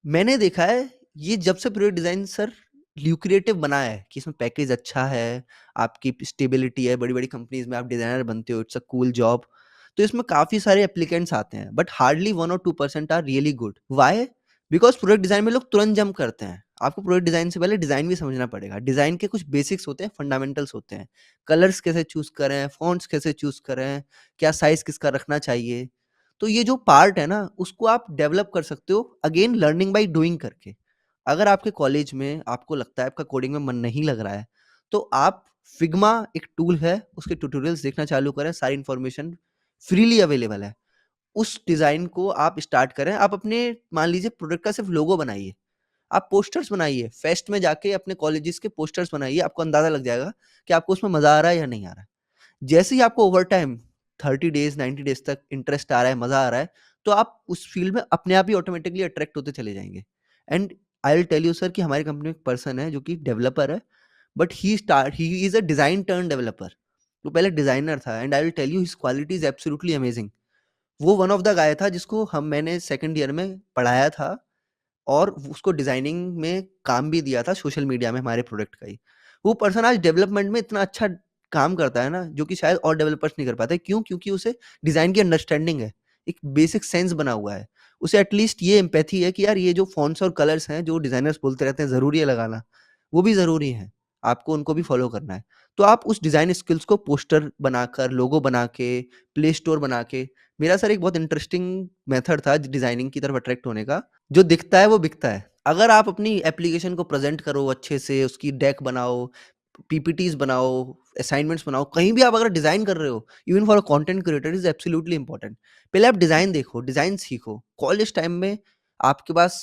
मैंने देखा है ये जब से प्रोडक्ट डिजाइन सर ल्यूक्रिएटिव बना है कि इसमें पैकेज अच्छा है, आपकी स्टेबिलिटी है, बड़ी बड़ी कंपनीज में आप डिजाइनर बनते हो, इट्स अ कूल जॉब। तो इसमें काफी सारे एप्लीकेंट्स आते हैं बट हार्डली 1 और 2% are really good. Why? Because product design में लोग तुरंत जंप करते हैं। आपको प्रोडक्ट डिजाइन से पहले डिजाइन भी समझना पड़ेगा। डिजाइन के कुछ बेसिक्स होते हैं, फंडामेंटल्स होते हैं। कलर्स कैसे चूज करें, फॉन्ट्स कैसे चूज करें, क्या साइज किसका रखना चाहिए। तो ये जो पार्ट है ना उसको आप डेवलप कर सकते हो अगेन लर्निंग बाय डूइंग करके। अगर आपके कॉलेज में आपको लगता है आपका कोडिंग में मन नहीं लग रहा है तो आप फिग्मा एक टूल है, उसके ट्यूटोरियल्स देखना चालू करें, सारी इंफॉर्मेशन फ्रीली अवेलेबल है। उस डिजाइन को आप स्टार्ट करें। आप अपने मान लीजिए प्रोडक्ट का सिर्फ लोगो बनाइए, आप पोस्टर्स बनाइए, फेस्ट में जाके अपने कॉलेजेस के पोस्टर्स बनाइए, आपको अंदाजा लग जाएगा कि आपको उसमें मजा आ रहा है या नहीं आ रहा है। जैसे ही आपको ओवर टाइम 30 डेज 90 डेज तक इंटरेस्ट आ रहा है, मजा आ रहा है, तो आप उस फील्ड में अपने आप ही ऑटोमेटिकली अट्रैक्ट होते चले जाएंगे। And I will tell you sir कि हमारी कंपनी में एक पर्सन है जो कि डेवलपर है, but he is a design turned developer. वो पहले डिजाइनर था and I will tell you his quality is absolutely amazing. वो वन ऑफ द गाय था जिसको मैंने सेकंड ईयर में पढ़ाया था और उसको डिजाइनिंग में काम भी दिया था सोशल मीडिया में हमारे प्रोडक्ट का ही। वो पर्सन आज डेवलपमेंट में इतना अच्छा काम करता है ना जो कि शायद और डेवलपर्स नहीं कर पाते। क्यों? क्योंकि उसे डिजाइन की अंडरस्टैंडिंग है, एक बेसिक सेंस बना हुआ है। उसे एटलीस्ट ये एम्पैथी है कि यार ये जो फॉन्ट्स और कलर्स हैं जो डिजाइनर्स बोलते रहते हैं जरूरी है लगाना, वो भी जरूरी है, आपको उनको भी फॉलो करना है। तो आप उस डिजाइन स्किल्स को पोस्टर बनाकर, लोगो बना के, प्ले स्टोर बना के। मेरा सर एक बहुत इंटरेस्टिंग मेथड था डिजाइनिंग की तरफ अट्रैक्ट होने का। जो दिखता है वो बिकता है। अगर आप अपनी एप्लीकेशन को प्रेजेंट करो अच्छे से, उसकी डेक बनाओ, पीपीटीज बनाओ, असाइनमेंट्स बनाओ, कहीं भी आप अगर डिजाइन कर रहे हो, even for a content creator is absolutely important. पहले आप डिजाइन देखो, डिजाइन सीखो। कॉलेज टाइम में आपके पास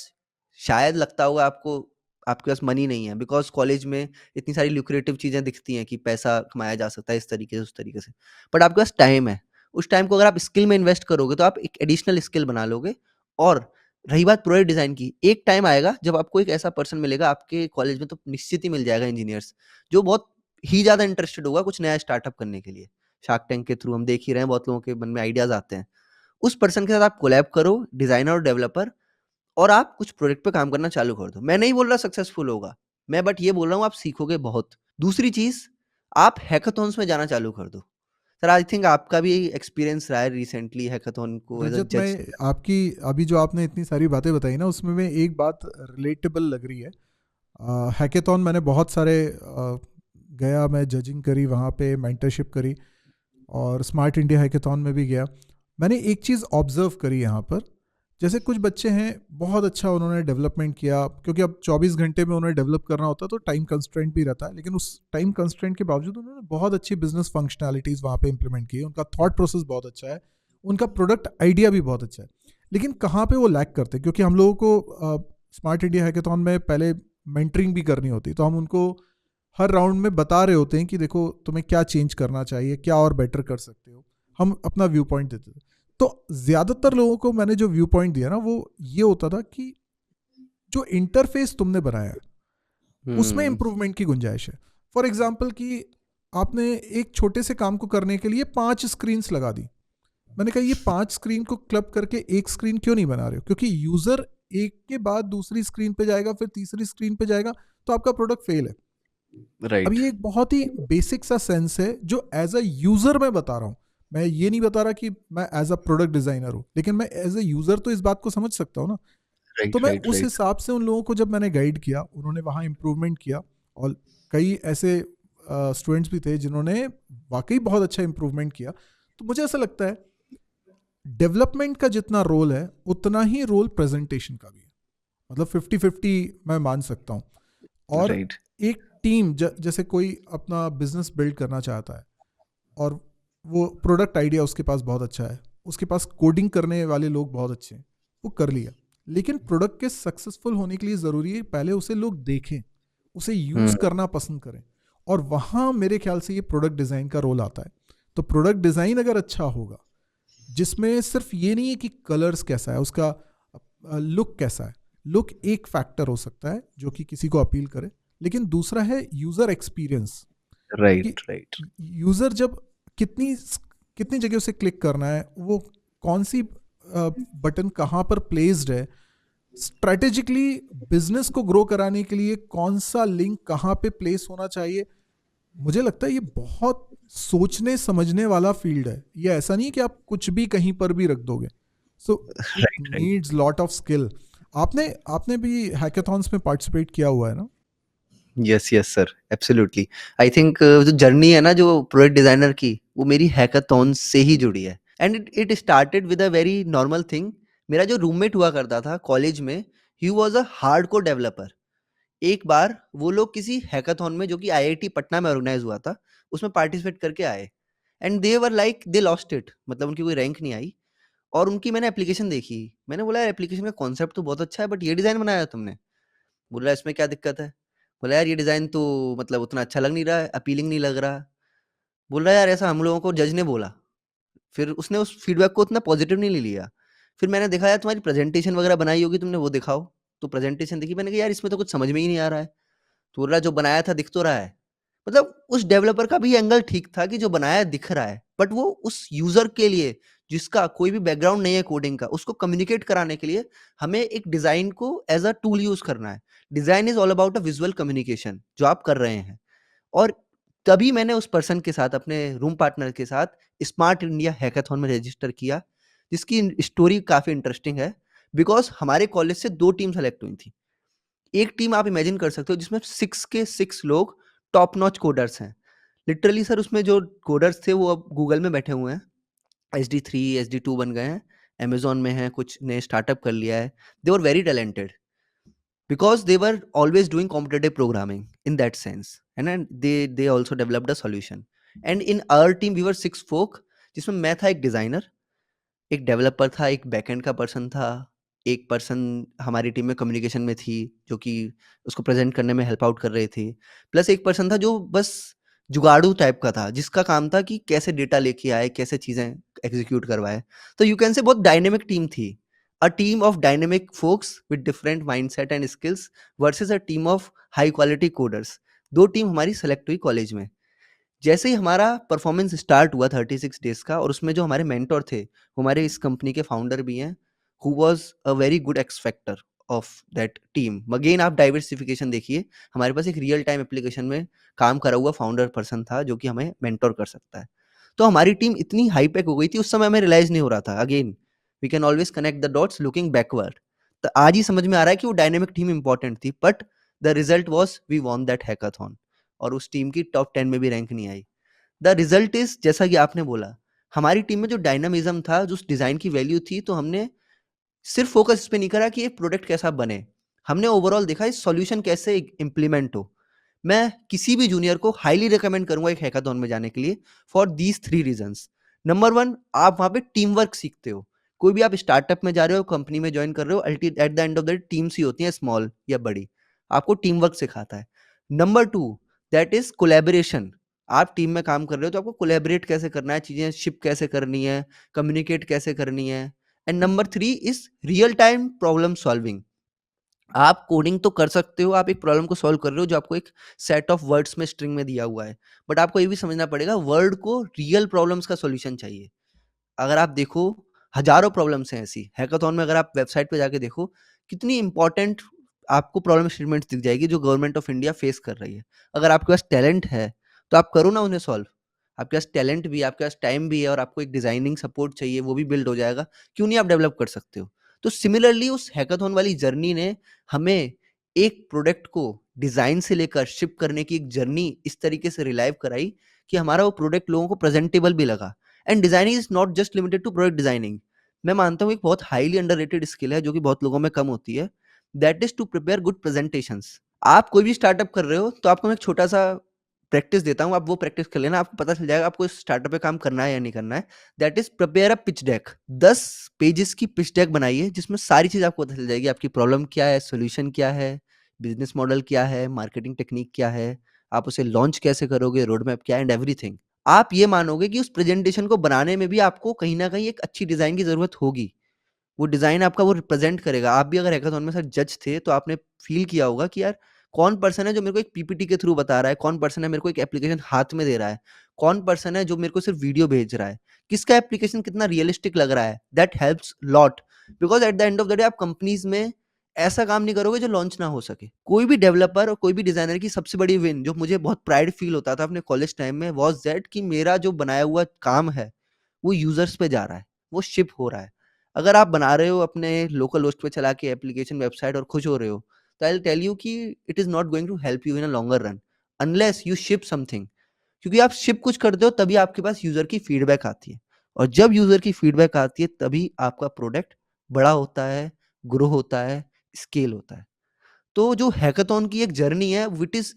शायद लगता होगा आपको आपके पास मनी नहीं है, बिकॉज कॉलेज में इतनी सारी ल्यूक्रेटिव चीजें दिखती हैं कि पैसा कमाया जा सकता है इस तरीके से उस तरीके से। बट आपके पास टाइम है, उस टाइम को अगर आप स्किल में इन्वेस्ट करोगे तो आप एक एडिशनल स्किल बना लोगे। और रही बात प्रोडक्ट डिजाइन की, एक टाइम आएगा जब आपको एक ऐसा पर्सन मिलेगा आपके कॉलेज में, तो निश्चित ही मिल जाएगा इंजीनियर्स, जो बहुत ही ज्यादा इंटरेस्टेड होगा कुछ नया स्टार्टअप करने के लिए। शार्क टैंक के थ्रू हम देख ही रहे हैं बहुत लोगों के मन में आइडियाज आते हैं। उस पर्सन के साथ आप कोलैब करो, डिजाइनर और डेवलपर, और आप कुछ प्रोजेक्ट पे काम करना चालू कर दो। मैं नहीं बोल रहा सक्सेसफुल होगा, मैं बट ये बोल रहा हूँ आप सीखोगे बहुत। दूसरी चीज, आप हैकाथॉन्स में जाना चालू कर दो। सर आई थिंक आपका भी एक्सपीरियंस रहा है रिसेंटली हैकाथॉन को एज अ रजत, जज। मैं आपकी अभी जो आपने इतनी सारी बातें बताई ना उसमें में एक बात रिलेटेबल लग रही है। हैकेथॉन मैंने बहुत सारे गया, मैं जजिंग करी वहाँ पे, मेंटरशिप करी और स्मार्ट इंडिया हैकेथॉन में भी गया। मैंने एक चीज़ ऑब्जर्व करी यहाँ पर, जैसे कुछ बच्चे हैं बहुत अच्छा उन्होंने डेवलपमेंट किया, क्योंकि अब 24 घंटे में उन्हें डेवलप करना होता है तो टाइम कंस्ट्रेंट भी रहता है, लेकिन उस टाइम कंस्ट्रेंट के बावजूद उन्होंने बहुत अच्छी बिजनेस फंक्शनैलिटीज़ वहाँ पे इंप्लीमेंट की, उनका थॉट प्रोसेस बहुत अच्छा है, उनका प्रोडक्ट आइडिया भी बहुत अच्छा है। लेकिन कहाँ पे वो लैक करते हैं, क्योंकि हम लोगों को स्मार्ट इंडिया हैकेथॉन में पहले मेंटरिंग भी करनी होती, तो हम उनको हर राउंड में बता रहे होते हैं कि देखो तुम्हें क्या चेंज करना चाहिए, क्या और बेटर कर सकते हो, हम अपना व्यू पॉइंट देते थे। तो ज़्यादातर लोगों को मैंने जो व्यू पॉइंट दिया ना, वो ये होता था कि जो इंटरफेस तुमने बनाया है उसमें हम्म। इंप्रूवमेंट की गुंजाइश है। फॉर एग्जाम्पल कि आपने एक छोटे से काम को करने के लिए 5 स्क्रीन्स लगा दी। मैंने कहा ये 5 स्क्रीन को क्लब करके एक स्क्रीन क्यों नहीं बना रहे हो, क्योंकि यूजर एक के बाद दूसरी स्क्रीन पे जाएगा, फिर तीसरी स्क्रीन पे जाएगा, तो आपका प्रोडक्ट फेल है। अब राइट। ये एक बहुत ही बेसिक सा सेंस है जो एज अ यूजर मैं बता रहा हूँ। मैं ये नहीं बता रहा कि मैं एज अ प्रोडक्ट डिजाइनर हूँ, लेकिन मैं एज अ यूजर तो इस बात को समझ सकता हूँ ना। तो राइट, मैं राइट, उस राइट। हिसाब से उन लोगों को जब मैंने गाइड किया, उन्होंने वहाँ इम्प्रूवमेंट किया। और कई ऐसे स्टूडेंट्स भी थे जिन्होंने वाकई बहुत अच्छा इम्प्रूवमेंट किया। तो मुझे ऐसा लगता है डेवलपमेंट का जितना रोल है उतना ही रोल प्रेजेंटेशन का भी है। मतलब 50-50 मैं मान सकता हूँ। और राइट। एक टीम जैसे कोई अपना बिजनेस बिल्ड करना चाहता है और वो प्रोडक्ट आइडिया उसके पास बहुत अच्छा है, उसके पास कोडिंग करने वाले लोग बहुत अच्छे हैं, वो कर लिया। लेकिन प्रोडक्ट के सक्सेसफुल होने के लिए ज़रूरी है पहले उसे लोग देखें, उसे यूज़ हम्म। करना पसंद करें। और वहाँ मेरे ख्याल से ये प्रोडक्ट डिज़ाइन का रोल आता है। तो प्रोडक्ट डिज़ाइन अगर अच्छा होगा, जिसमें सिर्फ ये नहीं है कि कलर्स कैसा है, उसका लुक कैसा है, लुक एक फैक्टर हो सकता है जो कि किसी को अपील करे, लेकिन दूसरा है यूज़र एक्सपीरियंस। कि राइट, राइट। यूज़र जब कितनी कितनी जगह उसे क्लिक करना है, वो कौन सी बटन कहाँ पर प्लेस्ड है, स्ट्रेटेजिकली बिजनेस को ग्रो कराने के लिए कौन सा लिंक कहाँ पे प्लेस होना चाहिए। मुझे लगता है ये बहुत सोचने समझने वाला फील्ड है। ये ऐसा नहीं है कि आप कुछ भी कहीं पर भी रख दोगे। So it right, right. Needs lot of skill. आपने आपने भी हैकेथॉन्स में पार्टिसिपेट किया हुआ है ना? Yes, yes sir, absolutely. I think जो जर्नी है ना जो प्रोडक्ट डिजाइनर की, वो मेरी हैकाथॉन से ही जुड़ी है। And it started with a very normal thing. मेरा जो रूममेट हुआ करता था कॉलेज में, he was a hardcore developer. एक बार वो लोग किसी हैकाथॉन में, जो कि आईआईटी पटना में ऑर्गेनाइज हुआ था, उसमें पार्टिसिपेट करके आए। And they were like they lost it, मतलब उनकी कोई रैंक नहीं आई। और उनकी मैंने एप्लीकेशन देखी। मैंने बोला यार एप्लीकेशन का कॉन्सेप्ट तो बहुत अच्छा है, बट ये डिजाइन बनाया है तुमने। बोला इसमें क्या दिक्कत है। बोला यार ये डिजाइन तो मतलब उतना अच्छा लग नहीं रहा है, अपीलिंग नहीं लग रहा। बोल रहा है यार ऐसा हम लोगों को जज ने बोला। फिर उसने उस फीडबैक को उतना पॉजिटिव नहीं ले लिया। फिर मैंने देखा यार तुम्हारी प्रेजेंटेशन वगैरह बनाई होगी तुमने, वो दिखाओ। तो प्रेजेंटेशन देखी, मैंने कहा यार इसमें तो कुछ समझ में ही नहीं आ रहा है। तो बोल रहा जो बनाया था दिख तो रहा है। मतलब उस डेवलपर का भी एंगल ठीक था कि जो बनाया दिख रहा है, बट वो उस यूजर के लिए जिसका कोई भी बैकग्राउंड नहीं है कोडिंग का, उसको कम्युनिकेट कराने के लिए हमें एक डिजाइन को एज अ टूल यूज करना है। Design is all about a visual communication जो आप कर रहे हैं। और तभी मैंने उस पर्सन के साथ, अपने रूम पार्टनर के साथ, स्मार्ट इंडिया हैकाथॉन में रजिस्टर किया, जिसकी स्टोरी काफी इंटरेस्टिंग है। बिकॉज हमारे कॉलेज से 2 टीम सेलेक्ट हुई थी। एक टीम आप इमेजिन कर सकते हो जिसमें 6 के 6 लोग टॉप नॉच कोडर्स हैं। लिटरली सर उसमें जो कोडर्स थे वो अब गूगल में बैठे हुए हैं, SD3 SD2 बन गए हैं, अमेजोन में हैं, कुछ ने स्टार्टअप कर लिया है। They were very talented because they were always doing competitive programming in that sense, and then they also developed a solution. And in our team we were 6 folk, जिसमें मैं था एक डिजाइनर, एक डेवलपर था, एक बैकएंड का person था, एक पर्सन हमारी टीम में कम्युनिकेशन में थी जो कि उसको प्रेजेंट करने में हेल्प आउट कर रही थी, प्लस एक पर्सन था जो बस जुगाड़ू टाइप का था, जिसका काम था कि कैसे डेटा लेके आए, कैसे चीजें एग्जीक्यूट करवाए। तो यू कैन से बहुत डायनेमिक टीम थी, a team of dynamic folks with different mindset and skills versus a team of high quality coders. 2 team हमारी सेलेक्ट हुई कॉलेज में। जैसे ही हमारा परफॉर्मेंस स्टार्ट हुआ 36 डेज का, और उसमें जो हमारे मेंटर थे, वो हमारे इस कंपनी के फाउंडर भी हैं, who was a very good x factor of that team. Again आप डाइवर्सिफिकेशन देखिए, हमारे पास एक रियल टाइम एप्लीकेशन में काम करा हुआ फाउंडर पर्सन था जो कि हमें मेंटर कर सकता है। तो हमारी टीम इतनी हाई पैक हो गई थी, उस समय हमें रियलाइज नहीं हो रहा था। Again we can always connect the dots looking backward. तो आज ही समझ में आ रहा है कि वो डायनेमिक टीम इंपॉर्टेंट थी, but the result was we won that hackathon. और उस टीम की टॉप 10 में भी रैंक नहीं आई। द रिजल्ट इज जैसा कि आपने बोला, हमारी टीम में जो डायनामिज्म था, जो डिजाइन की वैल्यू थी, तो हमने सिर्फ फोकस इस पे नहीं करा कि ये प्रोडक्ट कैसा बने, हमने ओवरऑल देखा इस सॉल्यूशन कैसे इम्प्लीमेंट हो। मैं किसी भी जूनियर को हाईली रिकमेंड करूंगा एक हैकाथॉन में जाने के लिए, फॉर दीज 3 रीजंस। नंबर 1, आप वहां पे टीम वर्क सीखते हो कोई भी आप स्टार्टअप में जा रहे हो, कंपनी में ज्वाइन कर रहे हो, at the end of the day teams ही होती हैं, स्मॉल या बड़ी। आपको टीम वर्क सिखाता है। Number 2 that is collaboration. आप टीम में काम कर रहे हो तो आपको कोलैबोरेट कैसे करना है, चीजें शिप कैसे करनी है, कम्युनिकेट कैसे करनी है। And number 3 is real time problem solving. आप कोडिंग तो कर सकते हो, आप एक प्रॉब्लम को सॉल्व कर रहे हो जो आपको एक सेट ऑफ वर्ड्स में स्ट्रिंग में दिया हुआ है, बट आपको ये भी समझना पड़ेगा वर्ड को रियल प्रॉब्लम्स का सॉल्यूशन चाहिए। अगर आप देखो, हजारों प्रॉब्लम्स हैं ऐसी हैकाथॉन में। अगर आप वेबसाइट पे जाके देखो, कितनी इंपॉर्टेंट आपको प्रॉब्लम स्टेटमेंट्स दिख जाएगी जो गवर्नमेंट ऑफ इंडिया फेस कर रही है। अगर आपके पास टैलेंट है तो आप करो ना उन्हें सॉल्व। आपके पास टैलेंट भी है, आपके पास टाइम भी है, और आपको एक डिजाइनिंग सपोर्ट चाहिए, वो भी बिल्ड हो जाएगा। क्यों नहीं आप डेवलप कर सकते हो? तो सिमिलरली उस हैकाथॉन वाली जर्नी ने हमें एक प्रोडक्ट को डिजाइन से लेकर शिप करने की एक जर्नी इस तरीके से रिलाइव कराई कि हमारा वो प्रोडक्ट लोगों को प्रेजेंटेबल भी लगा। And designing is not just limited to product designing. मैं मानता हूँ एक बहुत हाईली अंडररेटेड स्किल है जो कि बहुत लोगों में कम होती है, that is to prepare good presentations. आप कोई भी स्टार्टअप कर रहे हो तो आपको मैं एक छोटा सा प्रैक्टिस देता हूँ, आप वो प्रैक्टिस कर लेना, आपको पता चल जाएगा आपको इस स्टार्टअप पे काम करना है या नहीं करना है। That is prepare a pitch deck. 10 pages की पिच डेक बनाइए जिसमें सारी चीज आपको पता चल जाएगी, आपकी प्रॉब्लम क्या है, सोल्यूशन क्या है, बिजनेस मॉडल क्या है, मार्केटिंग टेक्निक क्या है, आप उसे लॉन्च कैसे करोगे, रोड मैप क्या है, एंड एवरीथिंग। आप ये मानोगे कि उस प्रेजेंटेशन को बनाने में भी आपको कहीं ना कहीं एक अच्छी डिजाइन की जरूरत होगी। वो डिजाइन आपका वो रिप्रेजेंट करेगा। आप भी अगर हैकाथॉन में सर जज थे तो आपने फील किया होगा कि यार कौन पर्सन है जो मेरे को एक पीपीटी के थ्रू बता रहा है, कौन पर्सन है मेरे को एक एप्लीकेशन हाथ में दे रहा है, कौन पर्सन है जो मेरे को सिर्फ वीडियो भेज रहा है, किसका एप्लीकेशन कितना रियलिस्टिक लग रहा है। That helps lot, because at the end of the day आप कंपनीज में ऐसा काम नहीं करोगे जो लॉन्च ना हो सके। कोई भी डेवलपर और कोई भी डिजाइनर की सबसे बड़ी विन, जो मुझे बहुत प्राइड फील होता था अपने कॉलेज टाइम में, वॉज दैट कि मेरा जो बनाया हुआ काम है वो यूजर्स पे जा रहा है, वो शिप हो रहा है। अगर आप बना रहे हो अपने लोकल होस्ट पे चला के एप्लीकेशन वेबसाइट और खुश हो रहे हो, तो आई विल टेल यू कि it is not going to help you in a longer run unless you ship something. क्योंकि आप शिप कुछ करते हो तभी आपके पास यूजर की फीडबैक आती है, और जब यूजर की फीडबैक आती है तभी आपका प्रोडक्ट बड़ा होता है, ग्रो होता है, स्केल होता है। तो जो हैकाथॉन की एक जर्नी है,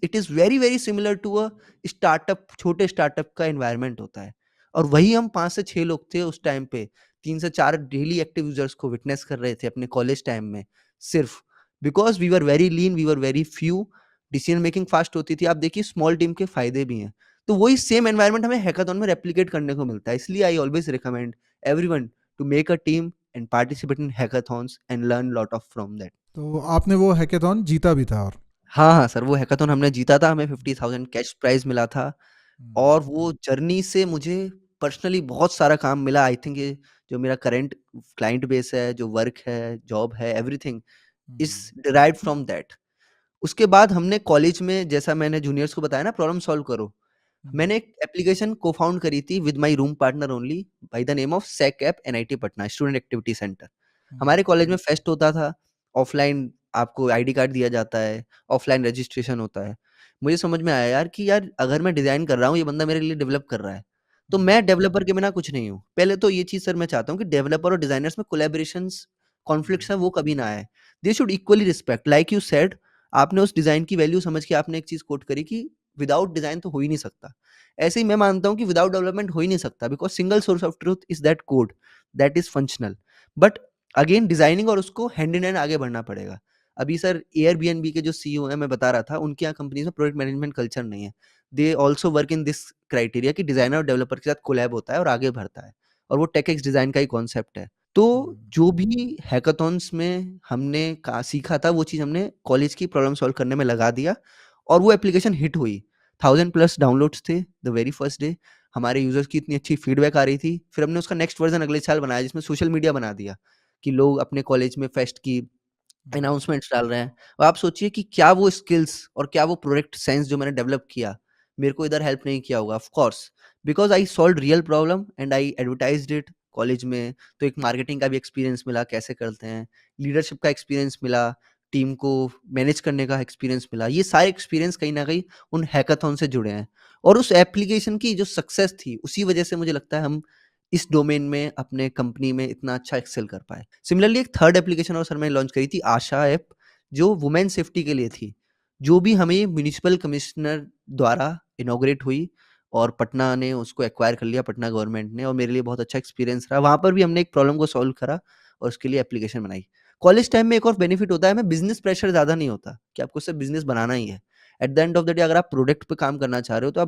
it is very very similar to a startup, छोटे स्टार्टअप का एनवायरनमेंट होता है। और वही हम 5 से 6 लोग थे उस टाइम पे, 3 से 4 डेली एक्टिव यूजर्स को विटनेस कर रहे थे अपने कॉलेज टाइम में, सिर्फ because we were very lean, we were very few, decision making fast होती थी। आप देखिए स्मॉल टीम के फायदे भी हैं। तो वही सेम एनवायरनमेंट हमें हैकाथॉन में रेप्लिकेट करने को मिलता है। इसलिए I always recommend everyone to make a team and participate in hackathons and learn lot of from that. तो आपने वो हैकेथॉन जीता भी था और हाँ, हाँ सर, वो हैकाथॉन हमने जीता था, हमें 50,000 कैश प्राइज़ मिला था। हम्म, और वो जर्नी से मुझे पर्सनली बहुत सारा काम मिला। आई थिंक ये जो मेरा करंट क्लाइंट बेस है, जो वर्क है, जॉब है, everything is hmm, derived from that. उसके बाद हमने कॉलेज में, जैसा मैंने जूनियर्स को बताया ना प्रॉब्लम सॉल्व करो, हम्म, मैंने एक एप्लीकेशन को-फाउंड करी थी with my room partner only by the name of SAC app NIT Patna student activity centre. Hmm, हमारे कॉलेज में फेस्ट होता था, ऑफलाइन आपको आईडी कार्ड दिया जाता है, ऑफलाइन रजिस्ट्रेशन होता है। मुझे समझ में आया यार कि यार अगर मैं डिज़ाइन कर रहा हूँ, ये बंदा मेरे लिए डेवलप कर रहा है, तो हम्म, मैं डेवलपर के बिना कुछ नहीं हूँ। पहले तो ये चीज़ सर मैं चाहता हूँ कि डेवलपर और डिज़ाइनर्स में कोलैबोरेशंस, हम्म, कॉन्फ्लिक्ट्स हैं वो कभी ना आए। They should equally respect, like you said, आपने उस डिज़ाइन की वैल्यू समझ के आपने एक चीज़ कोट करी कि विदाउट डिज़ाइन तो हो ही नहीं सकता। ऐसे ही मैं मानता हूँ कि विदाउट डेवलपमेंट हो ही नहीं सकता, because single source of truth is that code that is functional. But again designing और उसको हैंड इन हैंड आगे बढ़ना पड़ेगा। अभी सर एयरबीएनबी के जो सीईओ हैं, मैं बता रहा था, उनके यहाँ कंपनीज़ में प्रोजेक्ट मैनेजमेंट कल्चर नहीं है। They also work in this criteria कि डिज़ाइनर और डेवलपर के साथ कोलैब होता है और आगे बढ़ता है, और वो टेक एक्स डिज़ाइन का ही कॉन्सेप्ट है। तो हम्म, जो भी हैकाथॉन्स में हमने का सीखा था, वो चीज़ हमने कॉलेज की प्रॉब्लम सॉल्व करने में लगा दिया, और वो एप्लीकेशन हिट हुई। 1000 प्लस डाउनलोड्स थे द वेरी फर्स्ट डे। हमारे यूज़र्स की इतनी अच्छी फीडबैक आ रही थी। फिर हमने उसका नेक्स्ट वर्ज़न अगले साल बनाया जिसमें सोशल मीडिया बना दिया कि लोग अपने कॉलेज में फेस्ट की हम्म, अनाउंसमेंट्स डाल रहे हैं। और आप सोचिए कि क्या वो स्किल्स और क्या वो प्रोडक्ट सेंस जो मैंने डेवलप किया, मेरे को इधर हेल्प नहीं किया होगा। Of course, because I solved real problem and I advertised it college में। तो एक मार्केटिंग का भी एक्सपीरियंस मिला, कैसे करते हैं, लीडरशिप का एक्सपीरियंस मिला, टीम को मैनेज करने का एक्सपीरियंस मिला। ये सारे एक्सपीरियंस कहीं न कहीं उन हैकाथॉन से जुड़े हैं, और उस एप्लीकेशन की जो सक्सेस थी, उसी वजह से मुझे लगता है हम इस डोमेन में अपने कंपनी में इतना अच्छा एक्सेल कर पाए। सिमिलरली एक थर्ड एप्लीकेशन और सर मैंने लॉन्च करी थी, आशा ऐप, जो वुमेन सेफ्टी के लिए थी, जो भी हमें म्युनिसिपल कमिश्नर द्वारा इनॉग्रेट हुई, और पटना ने उसको एक्वायर कर लिया, पटना गवर्नमेंट ने, और मेरे लिए बहुत अच्छा एक्सपीरियंस रहा। वहाँ पर भी हमने एक प्रॉब्लम को सॉल्व करा और उसके लिए एप्लीकेशन बनाई। कॉलेज टाइम में एक और बेनिफिट होता है, हमें बिज़नेस प्रेशर ज़्यादा नहीं होता कि आपको सिर्फ बिज़नेस बनाना ही है। Eight the end of the day अगर आप प्रोडक्ट पे काम करना चाह रहे हो तो